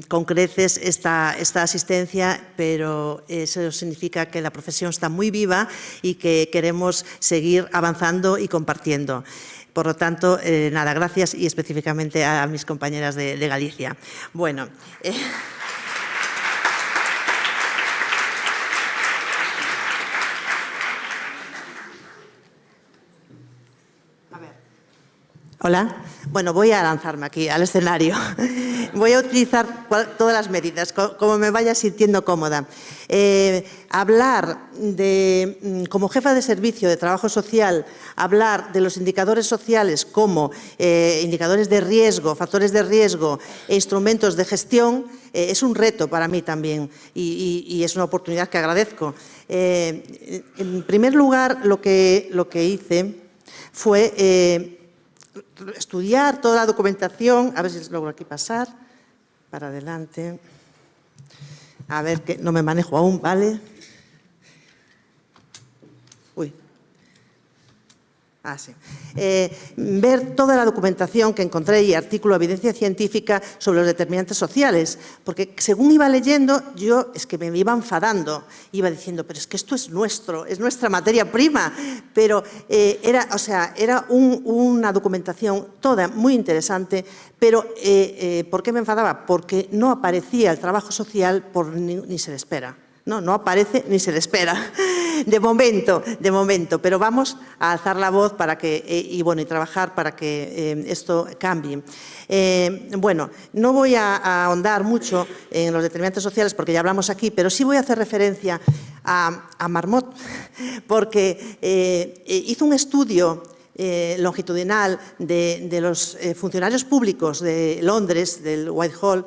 con creces esta asistencia, pero eso significa que la profesión está muy viva y que queremos seguir avanzando y compartiendo. Por lo tanto, nada, gracias y específicamente a mis compañeras de Galicia. Bueno. Hola. Bueno, voy a lanzarme aquí al escenario. Voy a utilizar todas las medidas, como me vaya sintiendo cómoda. Hablar como jefa de servicio de trabajo social, hablar de los indicadores sociales como indicadores de riesgo, factores de riesgo e instrumentos de gestión es un reto para mí también y es una oportunidad que agradezco. En primer lugar, lo que hice fue estudiar toda la documentación, a ver si logro aquí pasar, para adelante, a ver que no me manejo aún, ¿vale? Uy. Sí. Ver toda la documentación que encontré y artículo de evidencia científica sobre los determinantes sociales, porque según iba leyendo, yo es que me iba enfadando, iba diciendo, pero es que esto es nuestro, es nuestra materia prima, pero era una documentación toda muy interesante, pero ¿por qué me enfadaba? Porque no aparecía el trabajo social ni se le espera. No aparece ni se le espera, de momento, pero vamos a alzar la voz para que, y trabajar para que esto cambie. Bueno, no voy a ahondar mucho en los determinantes sociales porque ya hablamos aquí, pero sí voy a hacer referencia a Marmot, porque hizo un estudio longitudinal de los funcionarios públicos de Londres, del Whitehall,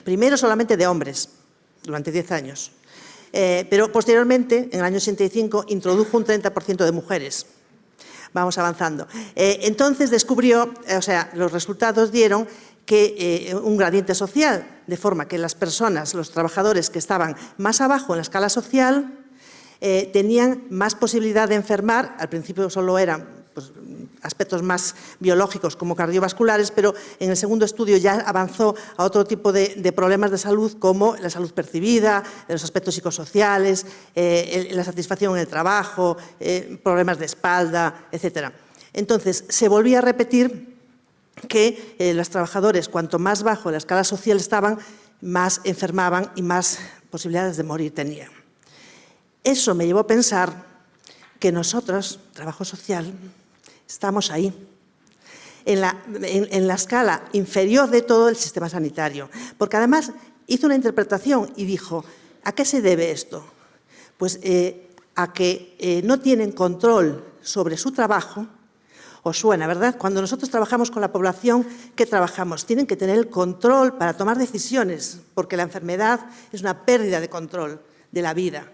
primero solamente de hombres, durante 10 años. Pero posteriormente, en el año 85, introdujo un 30% de mujeres. Vamos avanzando. Entonces descubrió, los resultados dieron que un gradiente social, de forma que las personas, los trabajadores que estaban más abajo en la escala social, tenían más posibilidad de enfermar. Al principio solo eran aspectos más biológicos como cardiovasculares, pero en el segundo estudio ya avanzó a otro tipo de problemas de salud como la salud percibida, los aspectos psicosociales, la satisfacción en el trabajo, problemas de espalda, etc. Entonces, se volvía a repetir que los trabajadores, cuanto más bajo en la escala social estaban, más enfermaban y más posibilidades de morir tenían. Eso me llevó a pensar que nosotros, trabajo social, estamos ahí, en la escala inferior de todo el sistema sanitario. Porque además hizo una interpretación y dijo, ¿a qué se debe esto? Pues a que no tienen control sobre su trabajo. Os suena, ¿verdad? Cuando nosotros trabajamos con la población, ¿qué trabajamos? Tienen que tener el control para tomar decisiones, porque la enfermedad es una pérdida de control de la vida.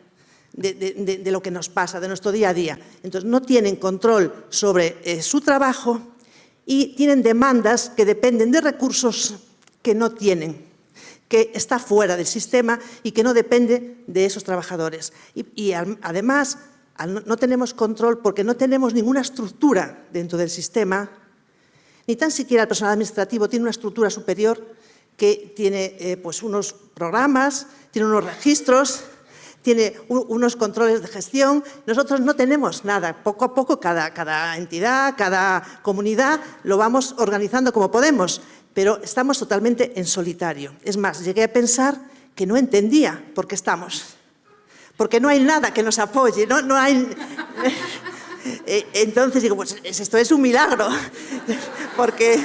De lo que nos pasa, de nuestro día a día. Entonces, no tienen control sobre su trabajo y tienen demandas que dependen de recursos que no tienen, que está fuera del sistema y que no depende de esos trabajadores. Y además, no tenemos control porque no tenemos ninguna estructura dentro del sistema, ni tan siquiera el personal administrativo tiene una estructura superior que tiene unos programas, tiene unos registros, tiene unos controles de gestión. Nosotros no tenemos nada. Poco a poco, cada entidad, cada comunidad, lo vamos organizando como podemos, pero estamos totalmente en solitario. Es más, llegué a pensar que no entendía por qué estamos, porque no hay nada que nos apoye, no hay... Entonces digo, pues esto es un milagro, porque...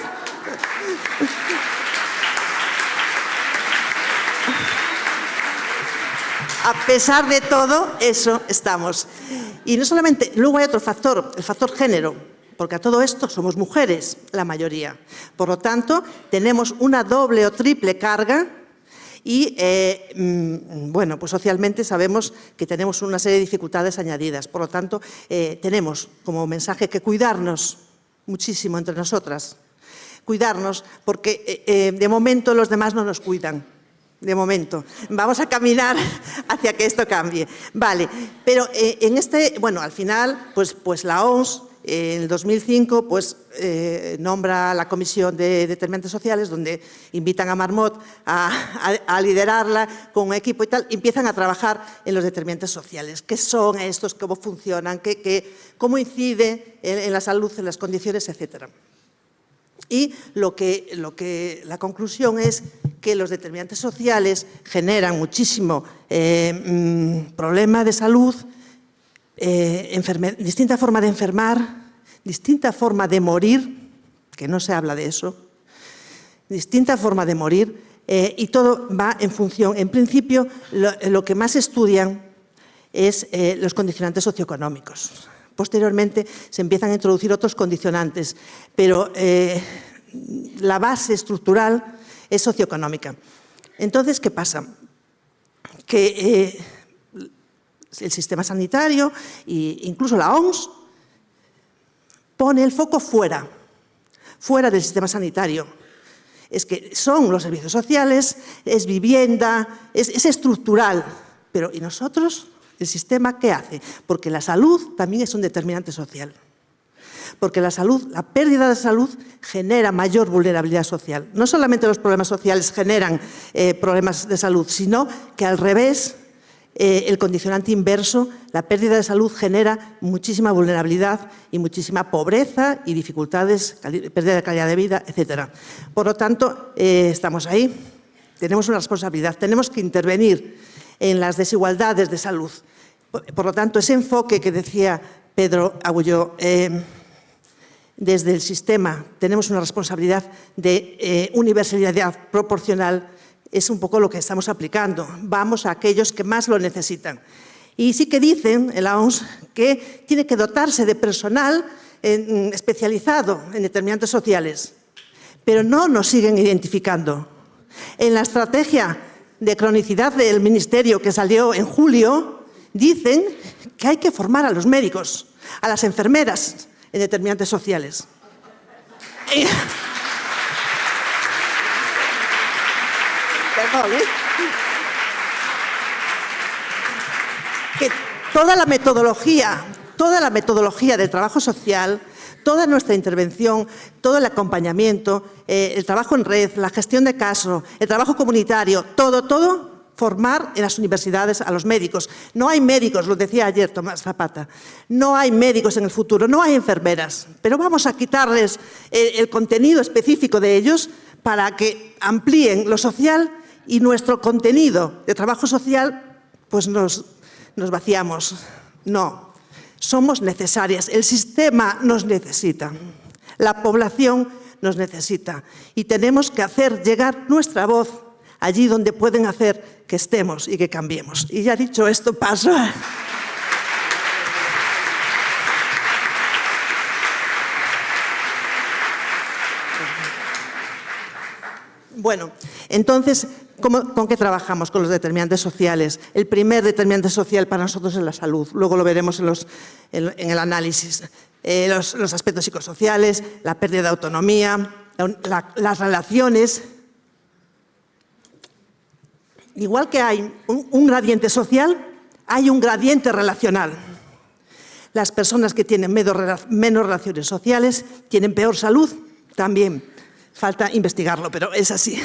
A pesar de todo eso estamos. Y no solamente, luego hay otro factor, el factor género, porque a todo esto somos mujeres, la mayoría. Por lo tanto, tenemos una doble o triple carga Y, bueno, pues socialmente sabemos que tenemos una serie de dificultades añadidas. Por lo tanto, tenemos como mensaje que cuidarnos muchísimo entre nosotras. Cuidarnos, porque de momento los demás no nos cuidan. De momento. Vamos a caminar hacia que esto cambie. Vale, pero bueno, al final, pues la OMS en el 2005 pues, nombra la Comisión de Determinantes Sociales, donde invitan a Marmot a liderarla con un equipo y tal, y empiezan a trabajar en los determinantes sociales. ¿Qué son estos? ¿Cómo funcionan? ¿Cómo incide en la salud, en las condiciones, etcétera? Y la conclusión es que los determinantes sociales generan muchísimo problema de salud, distinta forma de enfermar, distinta forma de morir, que no se habla de eso, distinta forma de morir, y todo va en función. En principio, lo que más estudian es los condicionantes socioeconómicos. Posteriormente se empiezan a introducir otros condicionantes, pero la base estructural es socioeconómica. Entonces, ¿qué pasa? Que el sistema sanitario e incluso la OMS pone el foco fuera del sistema sanitario. Es que son los servicios sociales, es vivienda, es estructural. Pero ¿y nosotros? ¿El sistema qué hace? Porque la salud también es un determinante social. Porque la pérdida de salud genera mayor vulnerabilidad social. No solamente los problemas sociales generan problemas de salud, sino que al revés, el condicionante inverso, la pérdida de salud genera muchísima vulnerabilidad y muchísima pobreza y dificultades, pérdida de calidad de vida, etc. Por lo tanto, estamos ahí, tenemos una responsabilidad, tenemos que intervenir en las desigualdades de salud. Por lo tanto, ese enfoque que decía Pedro Agulló, desde el sistema tenemos una responsabilidad de universalidad proporcional, es un poco lo que estamos aplicando. Vamos a aquellos que más lo necesitan. Y sí que dicen en la OMS que tiene que dotarse de personal especializado en determinantes sociales, pero no nos siguen identificando. En la estrategia de cronicidad del Ministerio que salió en julio, dicen que hay que formar a los médicos, a las enfermeras en determinantes sociales. Perdón, que toda la metodología del trabajo social, toda nuestra intervención, todo el acompañamiento, el trabajo en red, la gestión de caso, el trabajo comunitario, todo, formar en las universidades a los médicos. No hay médicos, lo decía ayer Tomás Zapata, no hay médicos en el futuro, no hay enfermeras, pero vamos a quitarles el contenido específico de ellos para que amplíen lo social y nuestro contenido de trabajo social, pues nos vaciamos. No, somos necesarias, el sistema nos necesita, la población nos necesita y tenemos que hacer llegar nuestra voz allí donde pueden hacer que estemos y que cambiemos. Y ya dicho esto, paso a... Bueno, entonces, ¿con qué trabajamos? Con los determinantes sociales. El primer determinante social para nosotros es la salud. Luego lo veremos en el análisis. Los aspectos psicosociales, la pérdida de autonomía, las relaciones. Igual que hay un gradiente social, hay un gradiente relacional. Las personas que tienen menos relaciones sociales tienen peor salud también. Falta investigarlo, pero es así.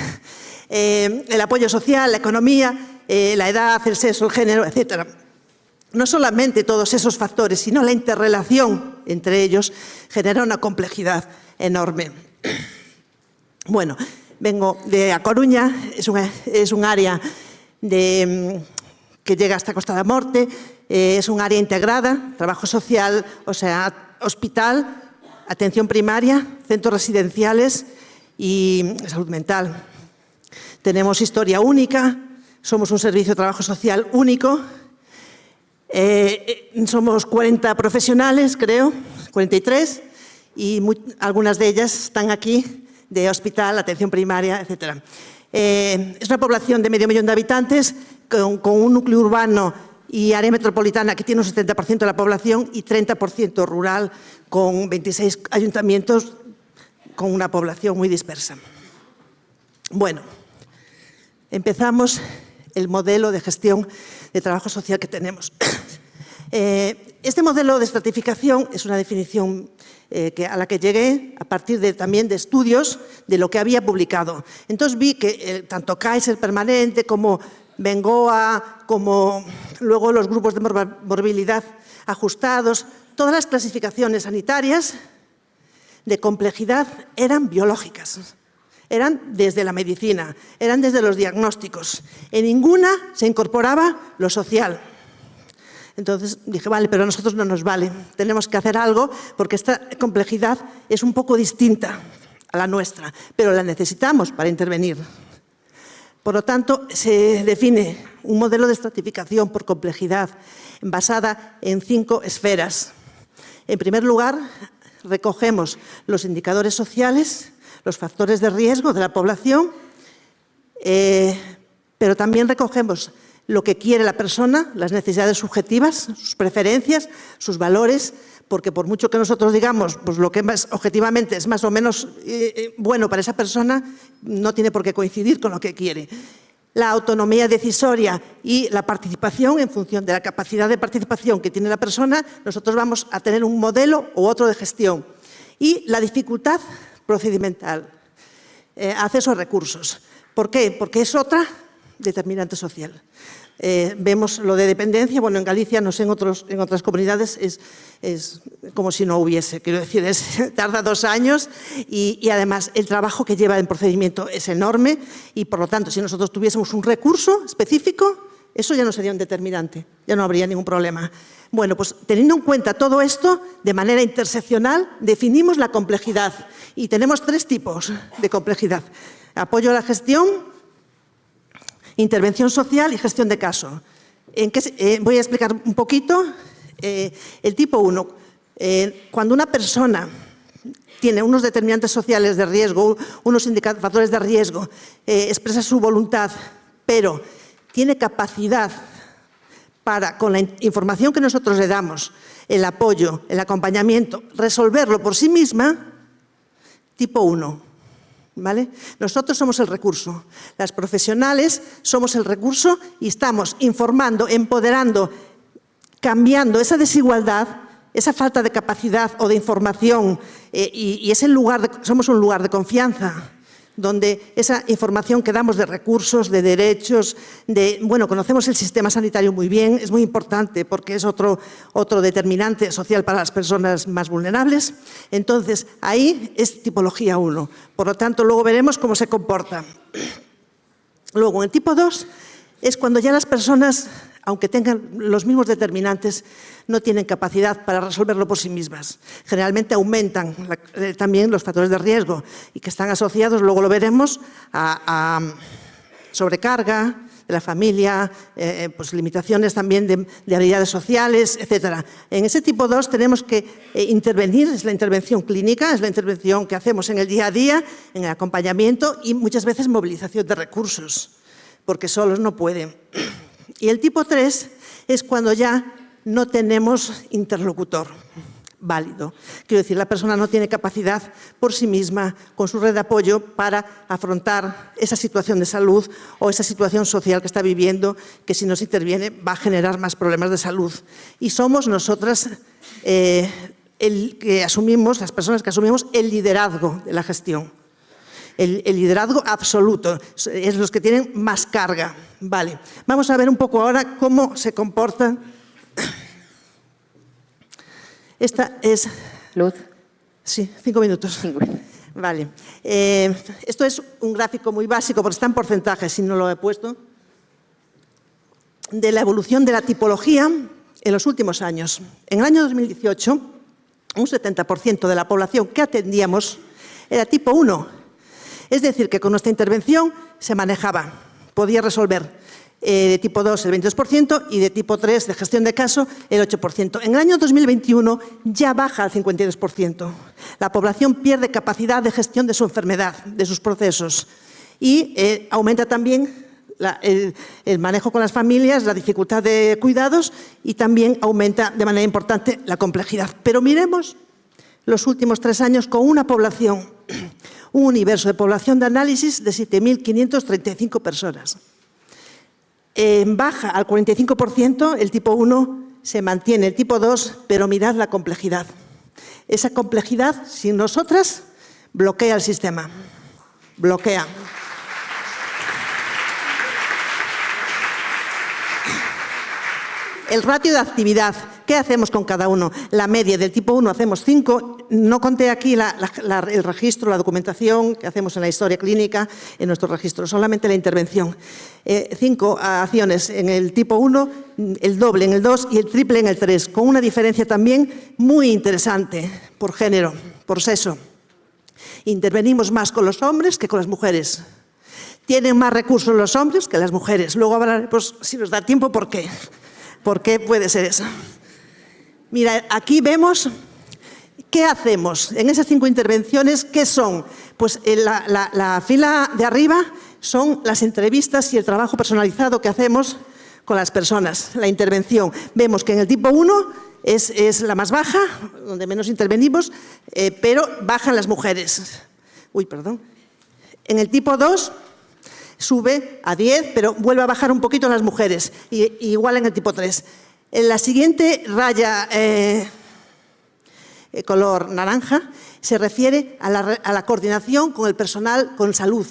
El apoyo social, la economía, la edad, el sexo, el género, etc. No solamente todos esos factores, sino la interrelación entre ellos genera una complejidad enorme. Bueno, vengo de A Coruña, es un área que llega hasta Costa da Morte, es un área integrada, trabajo social, o sea, hospital, atención primaria, centros residenciales y salud mental. Tenemos historia única, somos un servicio de trabajo social único, somos 40 profesionales, creo, 43, y algunas de ellas están aquí, de hospital, atención primaria, etc. Es una población de medio millón de habitantes con un núcleo urbano y área metropolitana que tiene un 70% de la población y 30% rural, con 26 ayuntamientos con una población muy dispersa. Bueno, empezamos el modelo de gestión de trabajo social que tenemos. Este modelo de estratificación es una definición a la que llegué a partir también de estudios de lo que había publicado. Entonces vi que tanto Kaiser Permanente como Bengoa, como luego los grupos de morbilidad ajustados, todas las clasificaciones sanitarias de complejidad eran biológicas, eran desde la medicina, eran desde los diagnósticos. En ninguna se incorporaba lo social. Entonces dije, vale, pero a nosotros no nos vale, tenemos que hacer algo porque esta complejidad es un poco distinta a la nuestra, pero la necesitamos para intervenir. Por lo tanto, se define un modelo de estratificación por complejidad basada en 5 esferas. En primer lugar, recogemos los indicadores sociales, los factores de riesgo de la población, pero también recogemos lo que quiere la persona, las necesidades subjetivas, sus preferencias, sus valores, porque por mucho que nosotros digamos pues lo que objetivamente es más o menos bueno para esa persona, no tiene por qué coincidir con lo que quiere. La autonomía decisoria y la participación, en función de la capacidad de participación que tiene la persona, nosotros vamos a tener un modelo u otro de gestión. Y la dificultad procedimental, acceso a recursos. ¿Por qué? Porque es otra determinante social. Vemos lo de dependencia, bueno, en Galicia, no sé, en otras comunidades es como si no hubiese, quiero decir, tarda 2 años y además el trabajo que lleva en procedimiento es enorme y por lo tanto, si nosotros tuviésemos un recurso específico, eso ya no sería un determinante, ya no habría ningún problema. Bueno, pues teniendo en cuenta todo esto, de manera interseccional, definimos la complejidad y tenemos 3 tipos de complejidad. Apoyo a la gestión, intervención social y gestión de caso. Voy a explicar un poquito. El tipo 1, cuando una persona tiene unos determinantes sociales de riesgo, unos factores de riesgo, expresa su voluntad, pero tiene capacidad para, con la información que nosotros le damos, el apoyo, el acompañamiento, resolverlo por sí misma, tipo 1. ¿Vale? Nosotros somos el recurso, las profesionales somos el recurso y estamos informando, empoderando, cambiando esa desigualdad, esa falta de capacidad o de información y somos un lugar de confianza donde esa información que damos de recursos, de derechos, bueno, conocemos el sistema sanitario muy bien, es muy importante porque es otro determinante social para las personas más vulnerables. Entonces, ahí es tipología 1. Por lo tanto, luego veremos cómo se comporta. Luego, en el tipo 2 es cuando ya las personas, aunque tengan los mismos determinantes, no tienen capacidad para resolverlo por sí mismas. Generalmente aumentan también los factores de riesgo y que están asociados, luego lo veremos, a sobrecarga de la familia, pues limitaciones también de habilidades sociales, etc. En ese tipo 2 tenemos que intervenir, es la intervención clínica, es la intervención que hacemos en el día a día, en el acompañamiento y muchas veces movilización de recursos, porque solos no pueden. Y el tipo 3 es cuando ya no tenemos interlocutor válido. Quiero decir, la persona no tiene capacidad por sí misma, con su red de apoyo, para afrontar esa situación de salud o esa situación social que está viviendo, que si no se interviene va a generar más problemas de salud. Y somos nosotras las personas que asumimos el liderazgo de la gestión. El liderazgo absoluto, es los que tienen más carga. Vale, vamos a ver un poco ahora cómo se comporta. Esta es... Luz. Sí, 5 minutos. Vale. Esto es un gráfico muy básico, porque está en porcentajes, si no lo he puesto, de la evolución de la tipología en los últimos años. En el año 2018, un 70% de la población que atendíamos era tipo 1. Es decir, que con nuestra intervención se manejaba, podía resolver de tipo 2 el 22% y de tipo 3 de gestión de caso el 8%. En el año 2021 ya baja al 52%. La población pierde capacidad de gestión de su enfermedad, de sus procesos. Y aumenta también el manejo con las familias, la dificultad de cuidados y también aumenta de manera importante la complejidad. Pero miremos los últimos 3 años con una población, un universo de población de análisis de 7.535 personas. Baja al 45% el tipo 1, se mantiene el tipo 2, pero mirad la complejidad. Esa complejidad, sin nosotras, bloquea el sistema. Bloquea. El ratio de actividad, ¿qué hacemos con cada uno? La media del tipo 1 hacemos 5, no conté aquí el registro, la documentación que hacemos en la historia clínica, en nuestro registro, solamente la intervención. 5 acciones en el tipo 1, el doble en el 2 y el triple en el 3, con una diferencia también muy interesante por género, por sexo. Intervenimos más con los hombres que con las mujeres. Tienen más recursos los hombres que las mujeres. Luego hablaremos, si nos da tiempo, por qué. ¿Por qué puede ser eso? Mira, aquí vemos qué hacemos en esas 5 intervenciones. ¿Qué son? Pues la fila de arriba son las entrevistas y el trabajo personalizado que hacemos con las personas, la intervención. Vemos que en el tipo 1 es la más baja, donde menos intervenimos, pero bajan las mujeres. Uy, perdón. En el tipo 2... sube a 10, pero vuelve a bajar un poquito las mujeres, y igual en el tipo 3. En la siguiente raya color naranja se refiere a la coordinación con el personal con salud.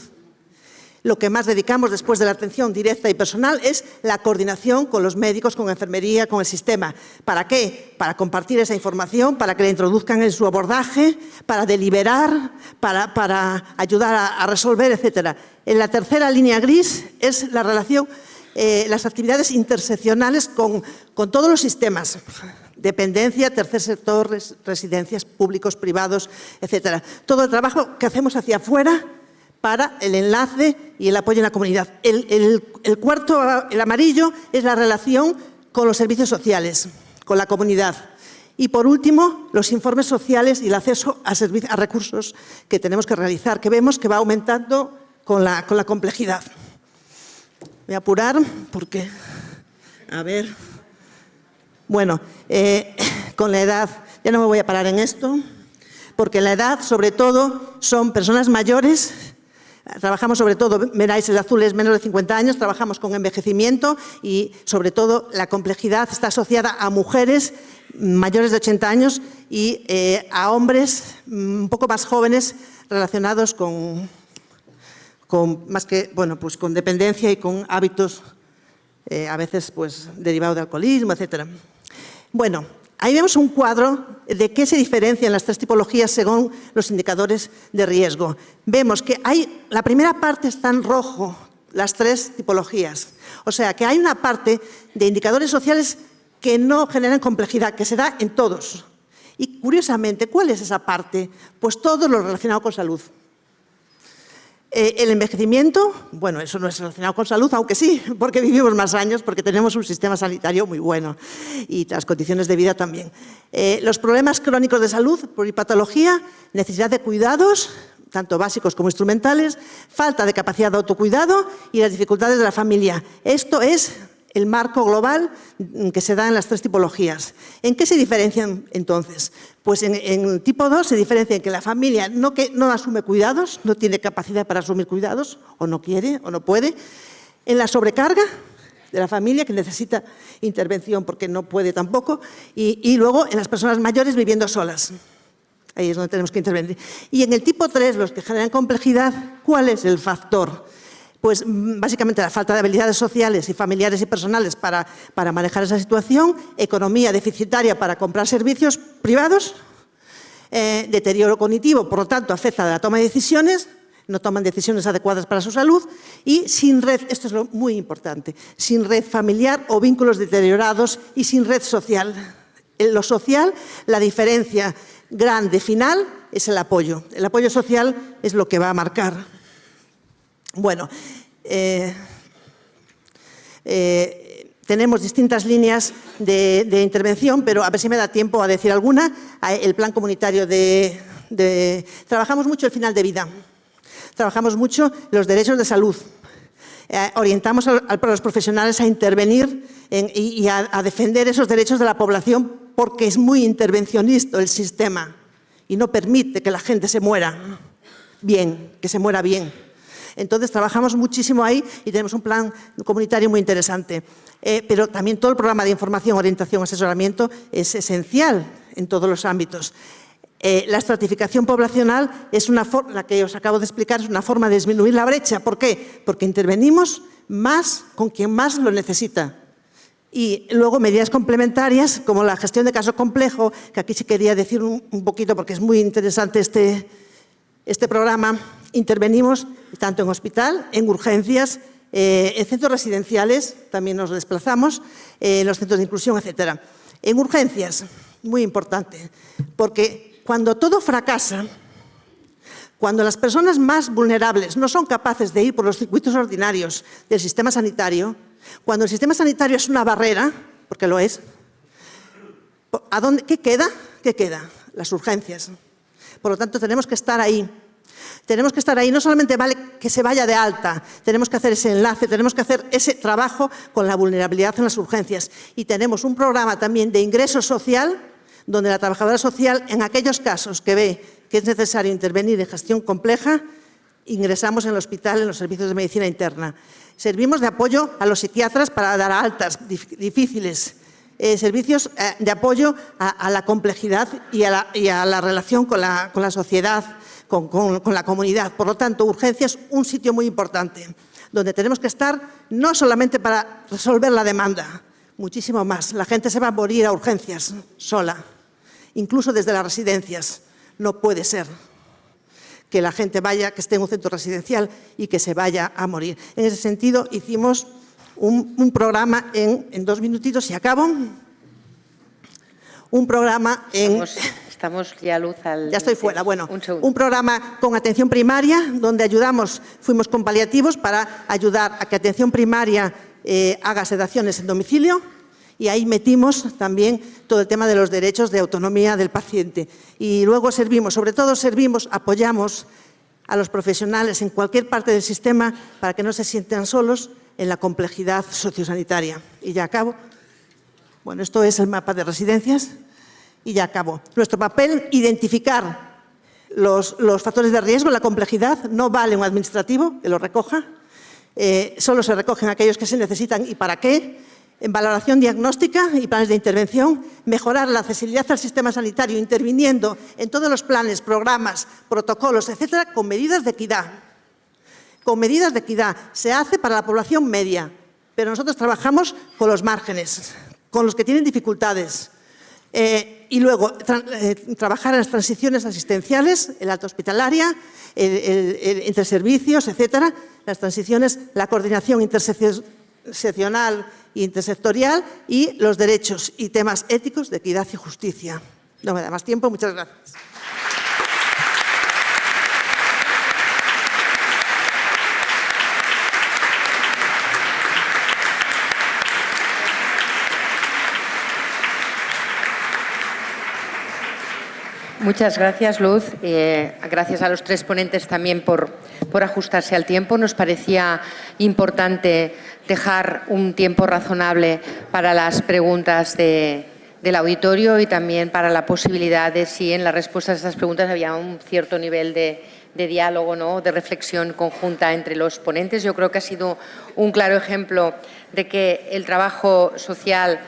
Lo que más dedicamos después de la atención directa y personal es la coordinación con los médicos, con enfermería, con el sistema. ¿Para qué? Para compartir esa información, para que la introduzcan en su abordaje, para deliberar, para ayudar a resolver, etc. En la tercera línea gris es la relación, las actividades interseccionales con todos los sistemas. Dependencia, tercer sector, residencias públicos, privados, etc. Todo el trabajo que hacemos hacia afuera para el enlace y el apoyo en la comunidad. El cuarto, el amarillo, es la relación con los servicios sociales, con la comunidad. Y por último, los informes sociales y el acceso a recursos que tenemos que realizar, que vemos que va aumentando con la complejidad. Voy a apurar porque, a ver, bueno, con la edad, ya no me voy a parar en esto, porque la edad, sobre todo, son personas mayores. Trabajamos sobre todo, veráis, el azul es menos de 50 años, trabajamos con envejecimiento y sobre todo la complejidad está asociada a mujeres mayores de 80 años y a hombres un poco más jóvenes relacionados con más que, bueno, pues con dependencia y con hábitos a veces pues derivados de alcoholismo, etc. Bueno, ahí vemos un cuadro de qué se diferencian las 3 tipologías según los indicadores de riesgo. Vemos que la primera parte está en rojo, las 3 tipologías. O sea, que hay una parte de indicadores sociales que no generan complejidad, que se da en todos. Y curiosamente, ¿cuál es esa parte? Pues todo lo relacionado con salud. El envejecimiento, bueno, eso no es relacionado con salud, aunque sí, porque vivimos más años, porque tenemos un sistema sanitario muy bueno y las condiciones de vida también. Los problemas crónicos de salud, pluripatología, necesidad de cuidados, tanto básicos como instrumentales, falta de capacidad de autocuidado y las dificultades de la familia. Esto es el marco global que se da en las 3 tipologías. ¿En qué se diferencian entonces? Pues en el tipo 2 se diferencia en que la familia no asume cuidados, no tiene capacidad para asumir cuidados, o no quiere, o no puede. En la sobrecarga de la familia, que necesita intervención porque no puede tampoco. Y luego en las personas mayores viviendo solas. Ahí es donde tenemos que intervenir. Y en el tipo 3, los que generan complejidad, ¿cuál es el factor? Pues básicamente la falta de habilidades sociales y familiares y personales para manejar esa situación, economía deficitaria para comprar servicios privados, deterioro cognitivo, por lo tanto afecta a la toma de decisiones, no toman decisiones adecuadas para su salud y sin red, esto es muy importante, sin red familiar o vínculos deteriorados y sin red social. En lo social, la diferencia grande final es el apoyo. El apoyo social es lo que va a marcar. Bueno, tenemos distintas líneas de intervención, pero a ver si me da tiempo a decir alguna. El plan comunitario trabajamos mucho el final de vida. trabajamos mucho los derechos de salud. Orientamos a los profesionales a intervenir y a defender esos derechos de la población porque es muy intervencionista el sistema y no permite que la gente se muera bien, que se muera bien. Entonces, trabajamos muchísimo ahí y tenemos un plan comunitario muy interesante. Pero también todo el programa de información, orientación, asesoramiento es esencial en todos los ámbitos. La estratificación poblacional es la que os acabo de explicar, es una forma de disminuir la brecha. ¿Por qué? Porque intervenimos más con quien más lo necesita. Y luego medidas complementarias, como la gestión de caso complejo, que aquí sí quería decir un poquito porque es muy interesante este programa. Intervenimos tanto en hospital, en urgencias, en centros residenciales, también nos desplazamos, en los centros de inclusión, etc. En urgencias, muy importante, porque cuando todo fracasa, cuando las personas más vulnerables no son capaces de ir por los circuitos ordinarios del sistema sanitario, cuando el sistema sanitario es una barrera, porque lo es, ¿qué queda? ¿Qué queda? Las urgencias. Por lo tanto, tenemos que estar ahí. Tenemos que estar ahí, no solamente vale que se vaya de alta, tenemos que hacer ese enlace, tenemos que hacer ese trabajo con la vulnerabilidad en las urgencias. Y tenemos un programa también de ingreso social, donde la trabajadora social, en aquellos casos que ve que es necesario intervenir en gestión compleja, ingresamos en el hospital, en los servicios de medicina interna. Servimos de apoyo a los psiquiatras para dar altas difíciles, servicios de apoyo a la complejidad y a la relación con la sociedad, con la comunidad. Por lo tanto, urgencias, un sitio muy importante, donde tenemos que estar no solamente para resolver la demanda, muchísimo más. La gente se va a morir a urgencias sola, incluso desde las residencias. No puede ser que la gente vaya, que esté en un centro residencial y que se vaya a morir. En ese sentido, hicimos un programa en 2 minutitos y acabo. Un programa en... Estamos ya, Luz, Ya estoy fuera. Bueno, un programa con atención primaria, donde fuimos con paliativos para ayudar a que atención primaria haga sedaciones en domicilio, y ahí metimos también todo el tema de los derechos de autonomía del paciente. Y luego sobre todo apoyamos a los profesionales en cualquier parte del sistema para que no se sientan solos en la complejidad sociosanitaria. Y ya acabo. Bueno, esto es el mapa de residencias. Y ya acabo. Nuestro papel, identificar los factores de riesgo, la complejidad. No vale un administrativo que lo recoja. Solo se recogen aquellos que se necesitan y para qué. En valoración diagnóstica y planes de intervención. Mejorar la accesibilidad al sistema sanitario, interviniendo en todos los planes, programas, protocolos, etcétera, con medidas de equidad. Con medidas de equidad. Se hace para la población media, pero nosotros trabajamos con los márgenes, con los que tienen dificultades. Y luego, trabajar en las transiciones asistenciales, en la alta hospitalaria, entre servicios, etcétera, las transiciones, la coordinación interseccional e intersectorial y los derechos y temas éticos de equidad y justicia. No me da más tiempo, muchas gracias. Muchas gracias, Luz. Gracias a los 3 ponentes también por ajustarse al tiempo. Nos parecía importante dejar un tiempo razonable para las preguntas del auditorio y también para la posibilidad de si en las respuestas a estas preguntas había un cierto nivel de diálogo, ¿no?, de reflexión conjunta entre los ponentes. Yo creo que ha sido un claro ejemplo de que el trabajo social...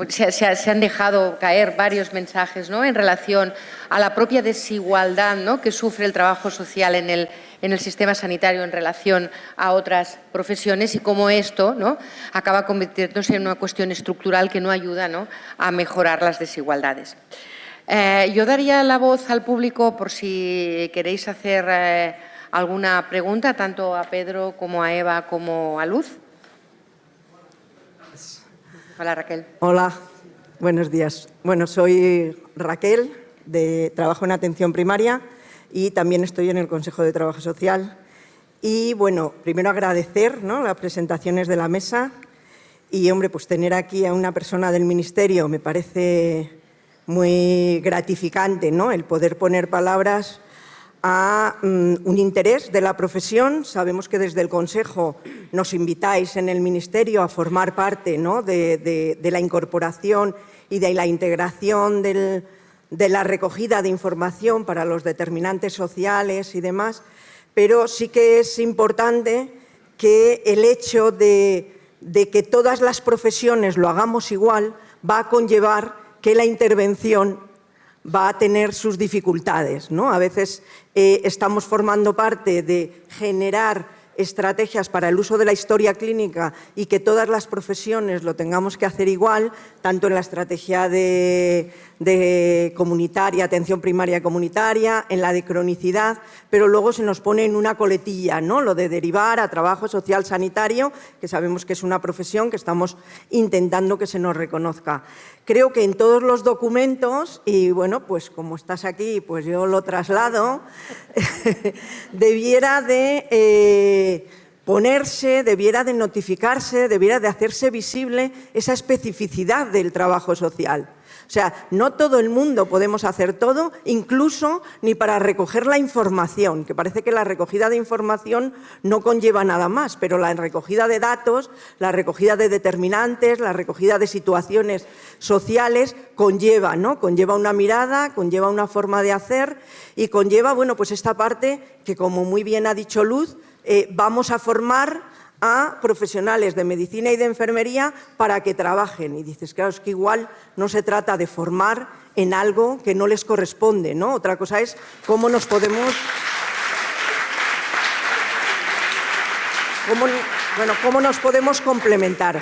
Se han dejado caer varios mensajes, ¿no?, en relación a la propia desigualdad, ¿no?, que sufre el trabajo social en el sistema sanitario en relación a otras profesiones y cómo esto, ¿no?, acaba convirtiéndose en una cuestión estructural que no ayuda, ¿no?, a mejorar las desigualdades. Yo daría la voz al público por si queréis hacer alguna pregunta, tanto a Pedro como a Eva como a Luz. Hola, Raquel. Hola, buenos días. Bueno, soy Raquel, trabajo en atención primaria y también estoy en el Consejo de Trabajo Social. Y, bueno, primero agradecer, ¿no?, las presentaciones de la mesa y, hombre, pues tener aquí a una persona del Ministerio me parece muy gratificante, ¿no?, el poder poner palabras a un interés de la profesión. Sabemos que desde el Consejo nos invitáis en el Ministerio a formar parte, ¿no?, de la incorporación y de la integración de la recogida de información para los determinantes sociales y demás, pero sí que es importante que el hecho de que todas las profesiones lo hagamos igual va a conllevar que la intervención va a tener sus dificultades, ¿no? A veces estamos formando parte de generar estrategias para el uso de la historia clínica y que todas las profesiones lo tengamos que hacer igual, tanto en la estrategia de comunitaria, atención primaria comunitaria, en la de cronicidad, pero luego se nos pone en una coletilla, ¿no?, lo de derivar a trabajo social sanitario, que sabemos que es una profesión que estamos intentando que se nos reconozca. Creo que en todos los documentos, y bueno, pues como estás aquí, pues yo lo traslado, debiera de ponerse, debiera de notificarse, debiera de hacerse visible esa especificidad del trabajo social. O sea, no todo el mundo podemos hacer todo, incluso ni para recoger la información, que parece que la recogida de información no conlleva nada más, pero la recogida de datos, la recogida de determinantes, la recogida de situaciones sociales conlleva, ¿no?, conlleva una mirada, conlleva una forma de hacer y conlleva, bueno, pues esta parte que, como muy bien ha dicho Luz, vamos a formar a profesionales de medicina y de enfermería para que trabajen. Y dices, claro, es que igual no se trata de formar en algo que no les corresponde, ¿no? Otra cosa es cómo nos podemos... cómo nos podemos complementar,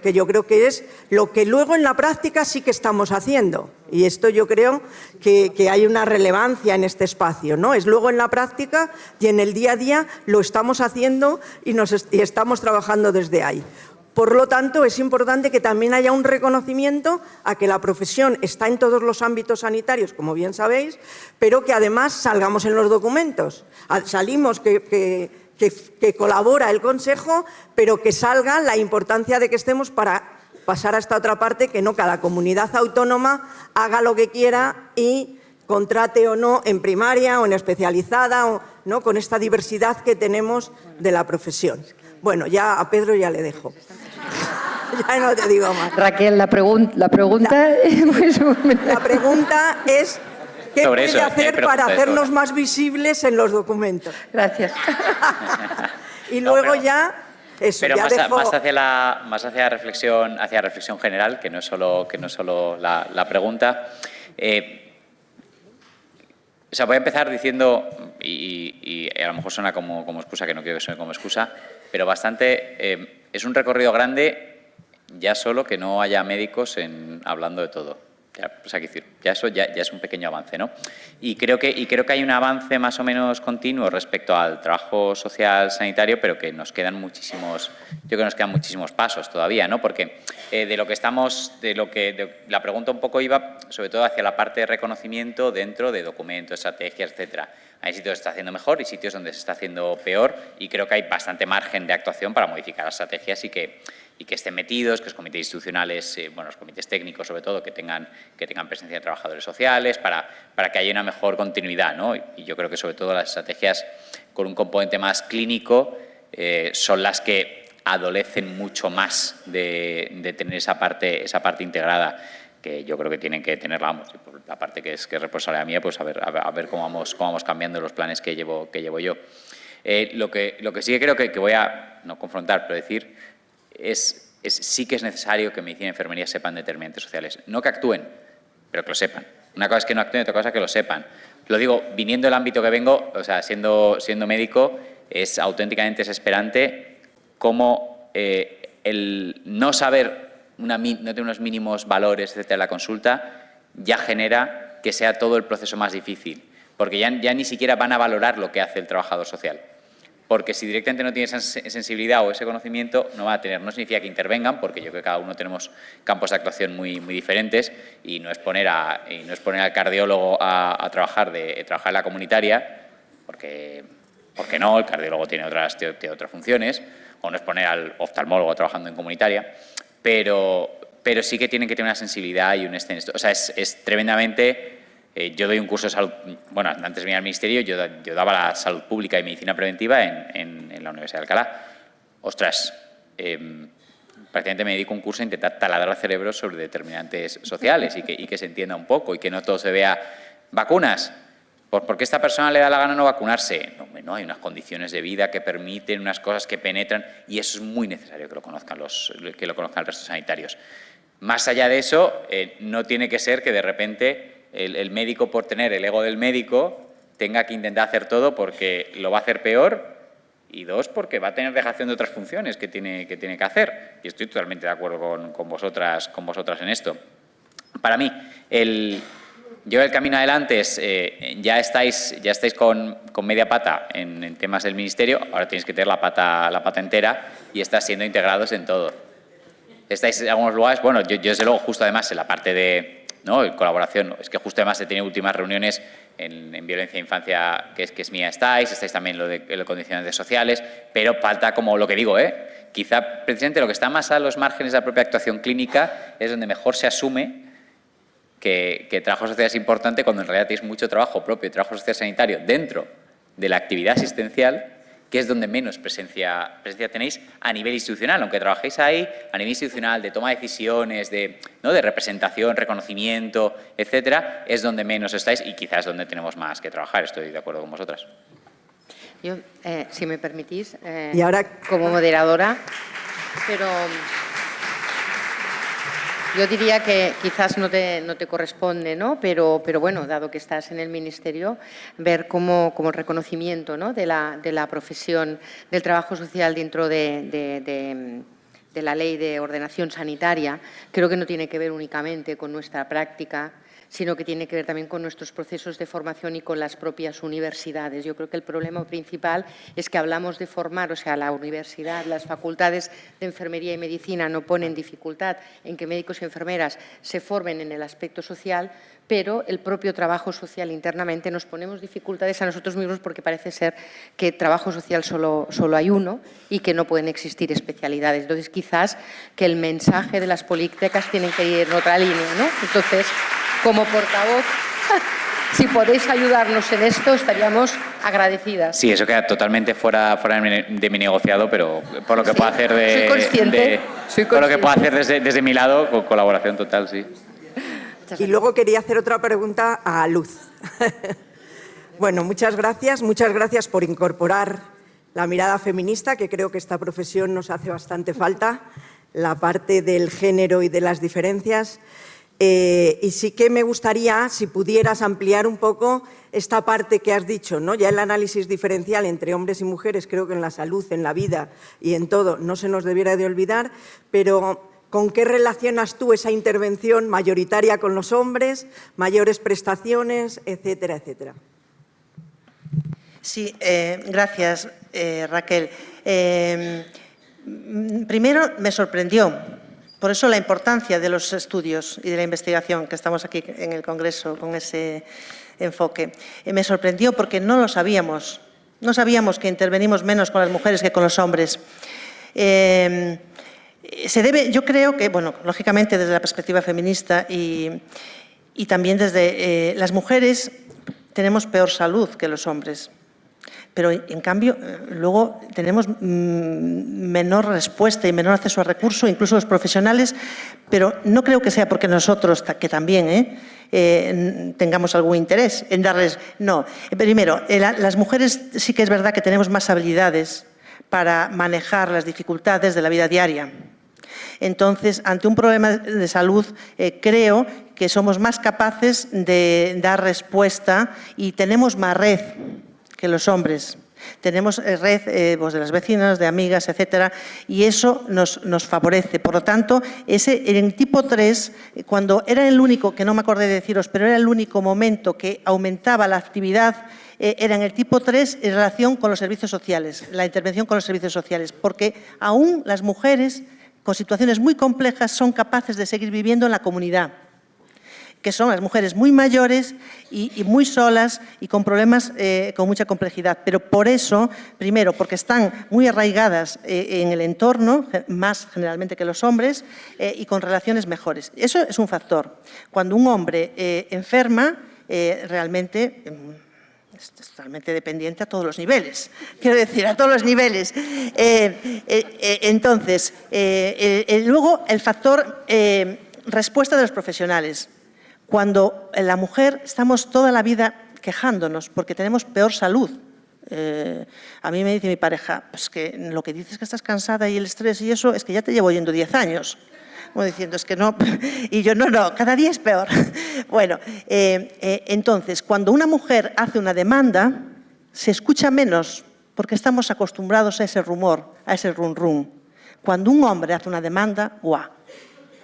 que yo creo que es lo que luego en la práctica sí que estamos haciendo. Y esto yo creo que hay una relevancia en este espacio, ¿no? Es luego en la práctica y en el día a día lo estamos haciendo y estamos trabajando desde ahí. Por lo tanto, es importante que también haya un reconocimiento a que la profesión está en todos los ámbitos sanitarios, como bien sabéis, pero que además salgamos en los documentos. Salimos que colabora el Consejo, pero que salga la importancia de que estemos para pasar a esta otra parte, que no cada comunidad autónoma haga lo que quiera y contrate o no en primaria o en especializada, o, ¿no?, con esta diversidad que tenemos de la profesión. Bueno, ya a Pedro ya le dejo. Ya no te digo más. Raquel, la pregunta es... ¿Qué puede hacer para hacernos más visibles en los documentos? Gracias. Y luego ya... Eso, pero ya más hacia reflexión general, que no es solo la pregunta. O sea, voy a empezar diciendo, y a lo mejor suena como excusa, que no quiero que suene como excusa, pero bastante, es un recorrido grande ya solo que no haya médicos hablando de todo. Ya, pues hay que decir, ya eso ya es un pequeño avance, ¿no? Y creo que hay un avance más o menos continuo respecto al trabajo social sanitario, pero que nos quedan muchísimos pasos todavía, ¿no? Porque la pregunta un poco iba sobre todo hacia la parte de reconocimiento dentro de documentos, estrategias, etcétera. Hay sitios donde se está haciendo mejor y sitios donde se está haciendo peor, y creo que hay bastante margen de actuación para modificar las estrategias y que estén metidos, que los comités institucionales, los comités técnicos sobre todo, que tengan presencia de trabajadores sociales, para que haya una mejor continuidad, ¿no? Y yo creo que sobre todo las estrategias con un componente más clínico son las que adolecen mucho más de tener esa parte integrada, que yo creo que tienen que tenerla, vamos, y por la parte que es responsabilidad mía, pues a ver cómo vamos cambiando los planes que llevo yo. Lo que sí que creo que voy a, no confrontar, pero decir, sí que es necesario que medicina y enfermería sepan determinantes sociales. No que actúen, pero que lo sepan. Una cosa es que no actúen, otra cosa es que lo sepan. Lo digo, viniendo del ámbito que vengo, o sea, siendo médico, es auténticamente desesperante cómo el no saber, no tener unos mínimos valores, etcétera, en la consulta, ya genera que sea todo el proceso más difícil. Porque ya ni siquiera van a valorar lo que hace el trabajador social. Porque si directamente no tiene esa sensibilidad o ese conocimiento, no va a tener. No significa que intervengan, porque yo creo que cada uno tenemos campos de actuación muy diferentes, y no es poner al cardiólogo a trabajar en la comunitaria, porque no, el cardiólogo tiene otras funciones, o no es poner al oftalmólogo trabajando en comunitaria, pero sí que tienen que tener una sensibilidad y un... O sea, es tremendamente Yo doy un curso de salud, bueno, antes de venir al Ministerio yo daba la salud pública y medicina preventiva en la Universidad de Alcalá. Ostras, prácticamente me dedico a un curso a intentar taladrar cerebros sobre determinantes sociales y que se entienda un poco y que no todo se vea vacunas. ¿Por qué a esta persona le da la gana no vacunarse? No, hay unas condiciones de vida que permiten, unas cosas que penetran y eso es muy necesario que lo conozcan el resto de sanitarios. Más allá de eso, no tiene que ser que de repente el médico, por tener el ego del médico, tenga que intentar hacer todo porque lo va a hacer peor y dos, porque va a tener dejación de otras funciones que tiene que hacer. Y estoy totalmente de acuerdo con vosotras en esto. Para mí, el camino adelante es, ya estáis con media pata en temas del Ministerio, ahora tenéis que tener la pata entera y estáis siendo integrados en todo. Estáis en algunos lugares, bueno, yo desde luego justo además en la parte de colaboración, es que justo además he tenido últimas reuniones en violencia de infancia, que es mía, estáis también lo de condicionantes sociales, pero falta como lo que digo, quizá precisamente lo que está más a los márgenes de la propia actuación clínica es donde mejor se asume que trabajo social es importante cuando en realidad tenéis mucho trabajo propio, trabajo social sanitario dentro de la actividad asistencial, que es donde menos presencia tenéis a nivel institucional, aunque trabajéis ahí a nivel institucional, de toma de decisiones, de representación, reconocimiento, etcétera, es donde menos estáis y quizás donde tenemos más que trabajar. Estoy de acuerdo con vosotras. Yo, si me permitís, y ahora, como moderadora, pero yo diría que quizás no te corresponde, ¿no? Pero bueno, dado que estás en el Ministerio, ver como el reconocimiento, ¿no?, de la profesión del trabajo social dentro de la Ley de Ordenación Sanitaria, creo que no tiene que ver únicamente con nuestra práctica, sino que tiene que ver también con nuestros procesos de formación y con las propias universidades. Yo creo que el problema principal es que hablamos de formar, o sea, la universidad, las facultades de enfermería y medicina no ponen dificultad en que médicos y enfermeras se formen en el aspecto social, pero el propio trabajo social internamente nos ponemos dificultades a nosotros mismos porque parece ser que trabajo social solo hay uno y que no pueden existir especialidades. Entonces, quizás que el mensaje de las políticas tiene que ir en otra línea, ¿no? Entonces, como portavoz, si podéis ayudarnos en esto, estaríamos agradecidas. Sí, eso queda totalmente fuera de mi negociado, pero por lo que puedo hacer soy consciente. Por lo que puedo hacer desde mi lado, con colaboración total, sí. y luego quería hacer otra pregunta a Luz. Bueno, muchas gracias por incorporar la mirada feminista, que creo que esta profesión nos hace bastante falta, la parte del género y de las diferencias. Y sí que me gustaría, si pudieras ampliar un poco esta parte que has dicho, ¿no? Ya el análisis diferencial entre hombres y mujeres, creo que en la salud, en la vida y en todo, no se nos debiera de olvidar, pero ¿con qué relacionas tú esa intervención mayoritaria con los hombres, mayores prestaciones, etcétera, etcétera? Sí, gracias, Raquel. Primero, me sorprendió. Por eso la importancia de los estudios y de la investigación que estamos aquí en el Congreso con ese enfoque. Me sorprendió porque no lo sabíamos. No sabíamos que intervenimos menos con las mujeres que con los hombres. Se debe, yo creo que, bueno, lógicamente desde la perspectiva feminista y también desde las mujeres tenemos peor salud que los hombres. Pero, en cambio, luego tenemos menor respuesta y menor acceso a recursos, incluso los profesionales, pero no creo que sea porque nosotros, que también tengamos algún interés en darles... No, primero, las mujeres sí que es verdad que tenemos más habilidades para manejar las dificultades de la vida diaria. Entonces, ante un problema de salud, creo que somos más capaces de dar respuesta y tenemos más red que los hombres. Tenemos red pues de las vecinas, de amigas, etcétera, y eso nos favorece. Por lo tanto, en el tipo 3, cuando era el único, que no me acordé de deciros, pero era el único momento que aumentaba la actividad, era en el tipo 3 en relación con los servicios sociales, la intervención con los servicios sociales, porque aún las mujeres con situaciones muy complejas son capaces de seguir viviendo en la comunidad, que son las mujeres muy mayores y muy solas y con problemas con mucha complejidad. Pero por eso, primero, porque están muy arraigadas en el entorno, más generalmente que los hombres, y con relaciones mejores. Eso es un factor. Cuando un hombre enferma, realmente es totalmente dependiente a todos los niveles. Quiero decir, a todos los niveles. Entonces, luego el factor respuesta de los profesionales. Cuando la mujer estamos toda la vida quejándonos porque tenemos peor salud. A mí me dice mi pareja, pues que lo que dices que estás cansada y el estrés y eso, es que ya te llevo oyendo 10 años. Como diciendo, es que no, y yo no, cada día es peor. Bueno, entonces, cuando una mujer hace una demanda, se escucha menos porque estamos acostumbrados a ese rumor, a ese rum rum. Cuando un hombre hace una demanda, ¡guau!,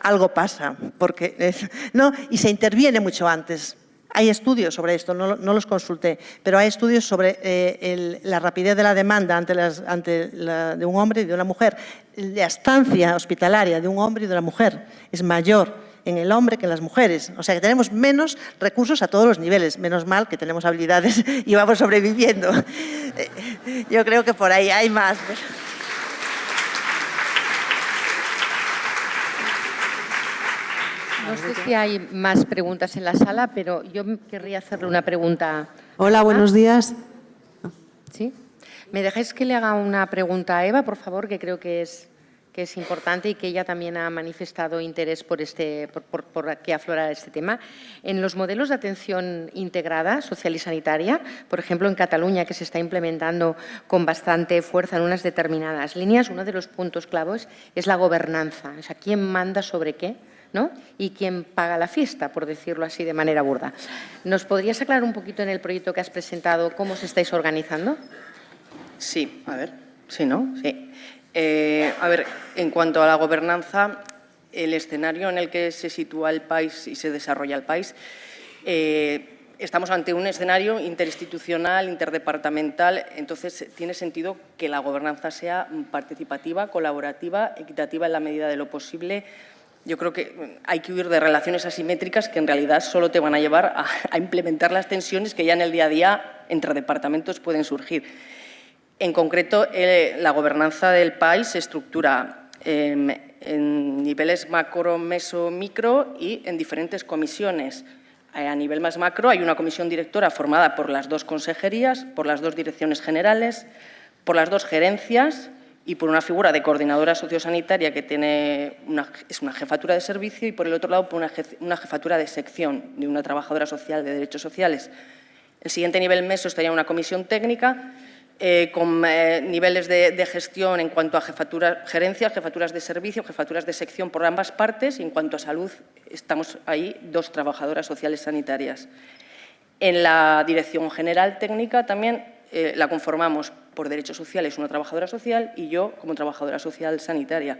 algo pasa, porque, ¿no? Y se interviene mucho antes. Hay estudios sobre esto, no los consulté, pero hay estudios sobre la rapidez de la demanda de un hombre y de una mujer. La estancia hospitalaria de un hombre y de una mujer es mayor en el hombre que en las mujeres. O sea que tenemos menos recursos a todos los niveles. Menos mal que tenemos habilidades y vamos sobreviviendo. Yo creo que por ahí hay más. No sé si hay más preguntas en la sala, pero yo querría hacerle una pregunta. Hola, buenos días. ¿Sí? ¿Me dejáis que le haga una pregunta a Eva, por favor, que creo que es importante y que ella también ha manifestado interés por que aflorara este tema? En los modelos de atención integrada, social y sanitaria, por ejemplo, en Cataluña, que se está implementando con bastante fuerza en unas determinadas líneas, uno de los puntos claves es la gobernanza. O sea, ¿quién manda sobre qué?, ¿no? Y quién paga la fiesta, por decirlo así de manera burda. ¿Nos podrías aclarar un poquito en el proyecto que has presentado cómo os estáis organizando? Sí, a ver, sí, ¿no? Sí. A ver, en cuanto a la gobernanza, el escenario en el que se sitúa el país y se desarrolla el país, estamos ante un escenario interinstitucional, interdepartamental, entonces tiene sentido que la gobernanza sea participativa, colaborativa, equitativa en la medida de lo posible. Yo creo que hay que huir de relaciones asimétricas que en realidad solo te van a llevar a implementar las tensiones que ya en el día a día entre departamentos pueden surgir. En concreto, la gobernanza del país se estructura en niveles macro, meso, micro y en diferentes comisiones. A nivel más macro hay una comisión directora formada por las 2 consejerías, por las 2 direcciones generales, por las 2 gerencias y por una figura de coordinadora sociosanitaria que es una jefatura de servicio y, por el otro lado, por una jefatura de sección de una trabajadora social de derechos sociales. El siguiente nivel meso estaría una comisión técnica con niveles de gestión en cuanto a gerencias, jefaturas de servicio, jefaturas de sección por ambas partes, y en cuanto a salud estamos ahí 2 trabajadoras sociales sanitarias. En la dirección general técnica también la conformamos por derechos sociales una trabajadora social y yo como trabajadora social sanitaria.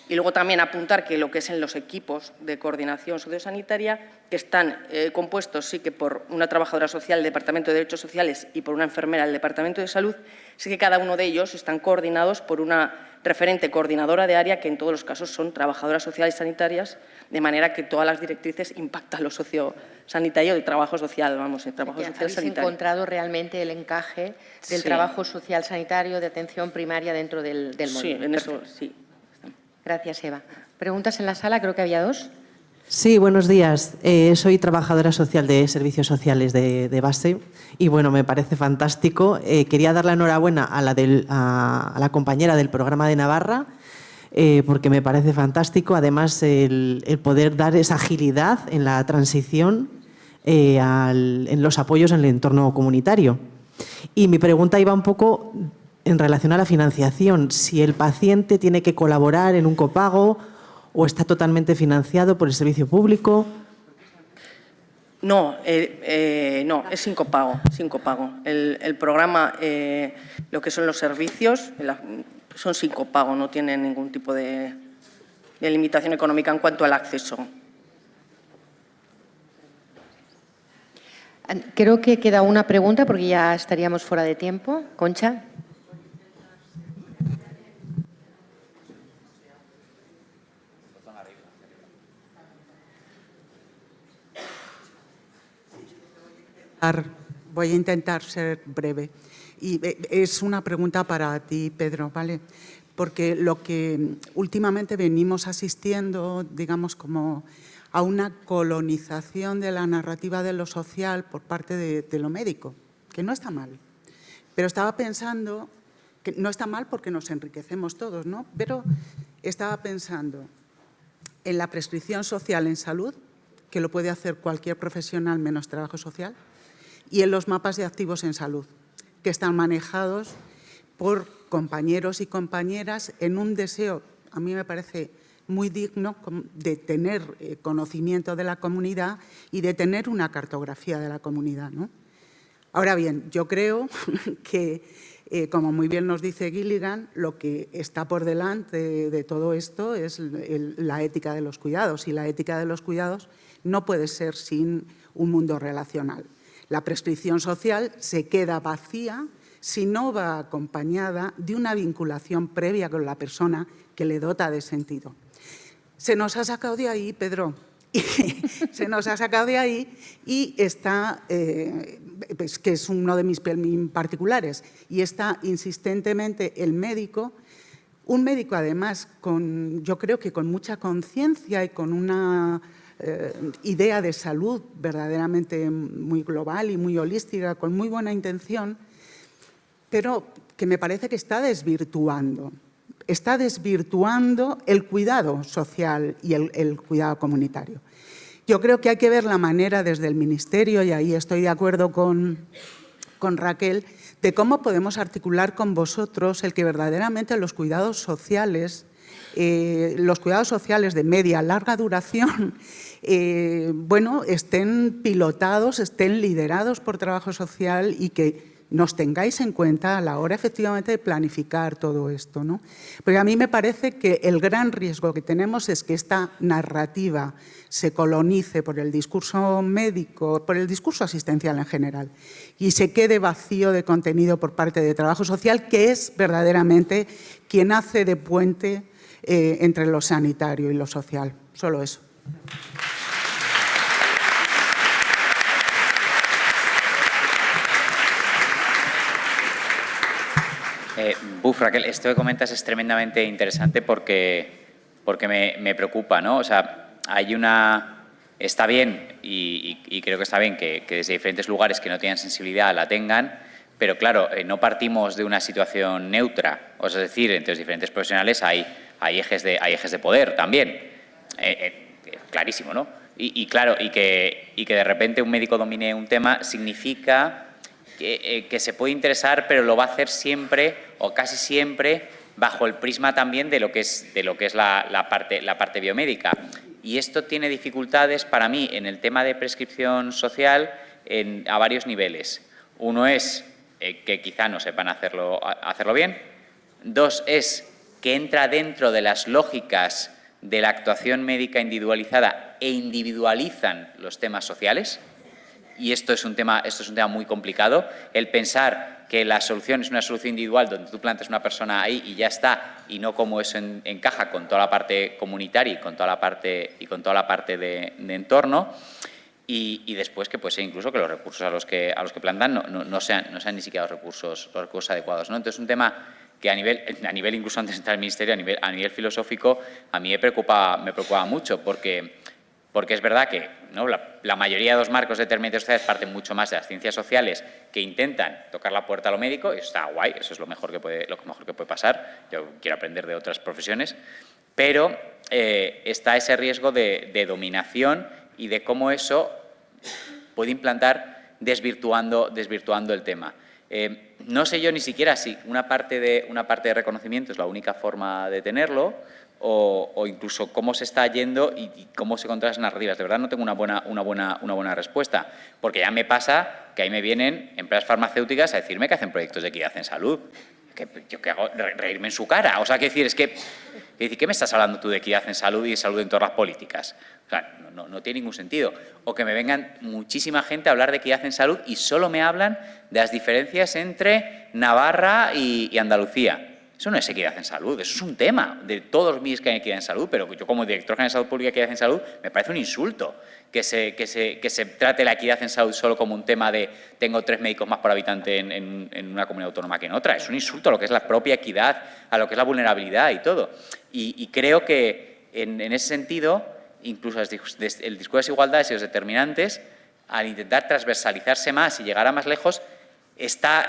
Y luego también apuntar que lo que es en los equipos de coordinación sociosanitaria, que están compuestos sí que por una trabajadora social del Departamento de Derechos Sociales y por una enfermera del Departamento de Salud, sí que cada uno de ellos están coordinados por una referente coordinadora de área que en todos los casos son trabajadoras sociales sanitarias, de manera que todas las directrices impactan lo sociosanitario del trabajo social, vamos, el trabajo social ¿Habéis sanitario. encontrado realmente el encaje del trabajo social sanitario de atención primaria dentro del modelo? Sí, en eso sí. Gracias, Eva. ¿Preguntas en la sala? Creo que había 2. Sí, buenos días. Soy trabajadora social de servicios sociales de base y, bueno, me parece fantástico. Quería dar la enhorabuena a la compañera del programa de Navarra porque me parece fantástico. Además, el poder dar esa agilidad en la transición en los apoyos en el entorno comunitario. Y mi pregunta iba un poco en relación a la financiación, si el paciente tiene que colaborar en un copago o está totalmente financiado por el servicio público. No, no, es sin copago. El programa, lo que son los servicios, son sin copago, no tienen ningún tipo de limitación económica en cuanto al acceso. Creo que queda una pregunta porque ya estaríamos fuera de tiempo. Concha. Voy a intentar ser breve. Y es una pregunta para ti, Pedro, ¿vale? Porque lo que últimamente venimos asistiendo, digamos, como a una colonización de la narrativa de lo social por parte de lo médico, que no está mal. Pero estaba pensando, que no está mal porque nos enriquecemos todos, ¿no? Pero estaba pensando en la prescripción social en salud, que lo puede hacer cualquier profesional menos trabajo social, y en los mapas de activos en salud, que están manejados por compañeros y compañeras en un deseo, a mí me parece muy digno, de tener conocimiento de la comunidad y de tener una cartografía de la comunidad, ¿no? Ahora bien, yo creo que, como muy bien nos dice Gilligan, lo que está por delante de todo esto es la ética de los cuidados, y la ética de los cuidados no puede ser sin un mundo relacional. La prescripción social se queda vacía si no va acompañada de una vinculación previa con la persona que le dota de sentido. Se nos ha sacado de ahí, Pedro, se nos ha sacado de ahí y está, pues, que es uno de mis particulares, y está insistentemente el médico, un médico además yo creo que con mucha conciencia y con una idea de salud verdaderamente muy global y muy holística, con muy buena intención, pero que me parece que está desvirtuando el cuidado social y el cuidado comunitario. Yo creo que hay que ver la manera desde el Ministerio, y ahí estoy de acuerdo con Raquel, de cómo podemos articular con vosotros el que verdaderamente los cuidados sociales de media a larga duración, bueno, estén pilotados, estén liderados por trabajo social, y que nos tengáis en cuenta a la hora efectivamente de planificar todo esto, ¿no? Porque a mí me parece que el gran riesgo que tenemos es que esta narrativa se colonice por el discurso médico, por el discurso asistencial en general, y se quede vacío de contenido por parte de trabajo social, que es verdaderamente quien hace de puente entre lo sanitario y lo social. Solo eso. Raquel, esto que comentas es tremendamente interesante porque me preocupa, ¿no? O sea, está bien, y creo que está bien que desde diferentes lugares que no tienen sensibilidad la tengan, pero claro, no partimos de una situación neutra. O sea, es decir, entre los diferentes profesionales hay ejes de poder también. Clarísimo, ¿no? Y claro, y que de repente un médico domine un tema significa que se puede interesar, pero lo va a hacer siempre o casi siempre bajo el prisma también de lo que es la parte biomédica. Y esto tiene dificultades para mí en el tema de prescripción social a varios niveles. Uno es que quizá no sepan hacerlo bien. Dos es que entra dentro de las lógicas de la actuación médica individualizada e individualizan los temas sociales. Y esto es un tema muy complicado, el pensar que la solución es una solución individual donde tú plantas una persona ahí y ya está, y no como eso encaja con toda la parte comunitaria y con toda la parte de entorno. Y después que puede ser incluso que los recursos a los que plantan no sean ni siquiera los recursos adecuados, ¿no? Entonces es un tema que a nivel incluso antes de entrar al Ministerio, a nivel filosófico, a mí me preocupa mucho, porque es verdad que, ¿no?, la mayoría de los marcos de determinados sociales parten mucho más de las ciencias sociales, que intentan tocar la puerta a lo médico, y eso está guay, eso es lo mejor que puede pasar. Yo quiero aprender de otras profesiones, pero está ese riesgo de dominación y de cómo eso puede implantar desvirtuando el tema. No sé yo ni siquiera si una parte de reconocimiento es la única forma de tenerlo, o incluso cómo se está yendo y cómo se controlan las narrativas. De verdad no tengo una buena respuesta, porque ya me pasa que ahí me vienen empresas farmacéuticas a decirme que hacen proyectos de equidad en salud. ¿Yo qué hago? Reírme en su cara. O sea, ¿qué me estás hablando tú de equidad en salud y salud en todas las políticas? O sea, no tiene ningún sentido. O que me vengan muchísima gente a hablar de equidad en salud y solo me hablan de las diferencias entre Navarra y Andalucía. Eso no es equidad en salud, eso es un tema de todos los medios que hay equidad en salud, pero yo como director general de salud pública y equidad en salud me parece un insulto que se trate la equidad en salud solo como un tema de tengo 3 médicos más por habitante en una comunidad autónoma que en otra. Es un insulto a lo que es la propia equidad, a lo que es la vulnerabilidad y todo. Y creo que en ese sentido incluso el discurso de desigualdades y los determinantes, al intentar transversalizarse más y llegar a más lejos, está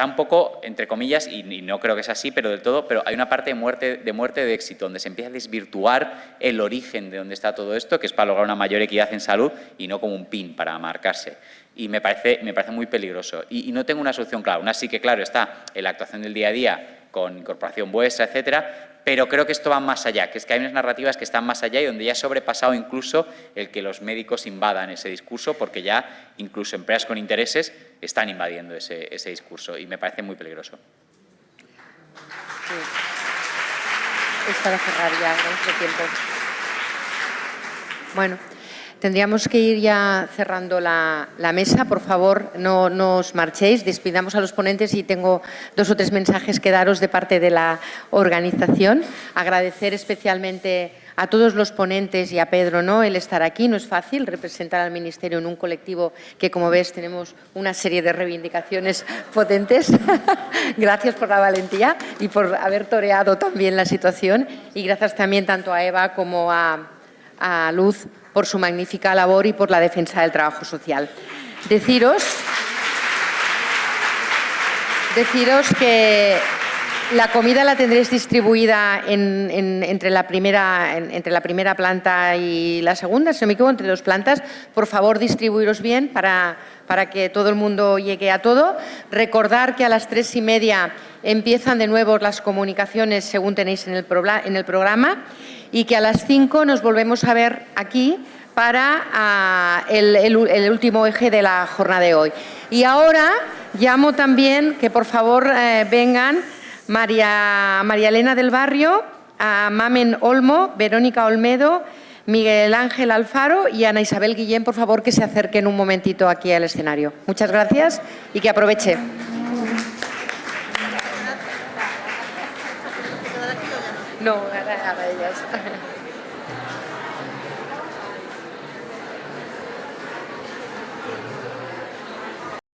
un poco, entre comillas, y no creo que sea así, pero del todo, pero hay una parte de muerte de éxito, donde se empieza a desvirtuar el origen de donde está todo esto, que es para lograr una mayor equidad en salud y no como un pin para marcarse. Y me parece muy peligroso. Y no tengo una solución clara. Una sí que, claro, está en la actuación del día a día, con incorporación vuestra, etcétera, pero creo que esto va más allá, que es que hay unas narrativas que están más allá y donde ya ha sobrepasado incluso el que los médicos invadan ese discurso, porque ya incluso empresas con intereses están invadiendo ese discurso y me parece muy peligroso. Sí. Es para cerrar ya, nuestro tiempo. Bueno, tendríamos que ir ya cerrando la mesa. Por favor, no os marchéis, despidamos a los ponentes y tengo 2 o 3 mensajes que daros de parte de la organización. Agradecer especialmente a todos los ponentes y a Pedro, ¿no?, el estar aquí. No es fácil representar al Ministerio en un colectivo que, como ves, tenemos una serie de reivindicaciones potentes. Gracias por la valentía y por haber toreado también la situación. Y gracias también tanto a Eva como a Luz por su magnífica labor y por la defensa del trabajo social. Deciros que la comida la tendréis distribuida entre la primera planta y la segunda, si no me equivoco, entre 2 plantas. Por favor, distribuiros bien para que todo el mundo llegue a todo. Recordar que a las 3:30 empiezan de nuevo las comunicaciones según tenéis en el programa y que a las 5 nos volvemos a ver aquí para el último eje de la jornada de hoy. Y ahora llamo también que por favor vengan María Elena del Barrio, a Mamen Olmo, Verónica Olmedo, Miguel Ángel Alfaro y Ana Isabel Guillén, por favor, que se acerquen un momentito aquí al escenario. Muchas gracias y que aproveche. No, a ellas.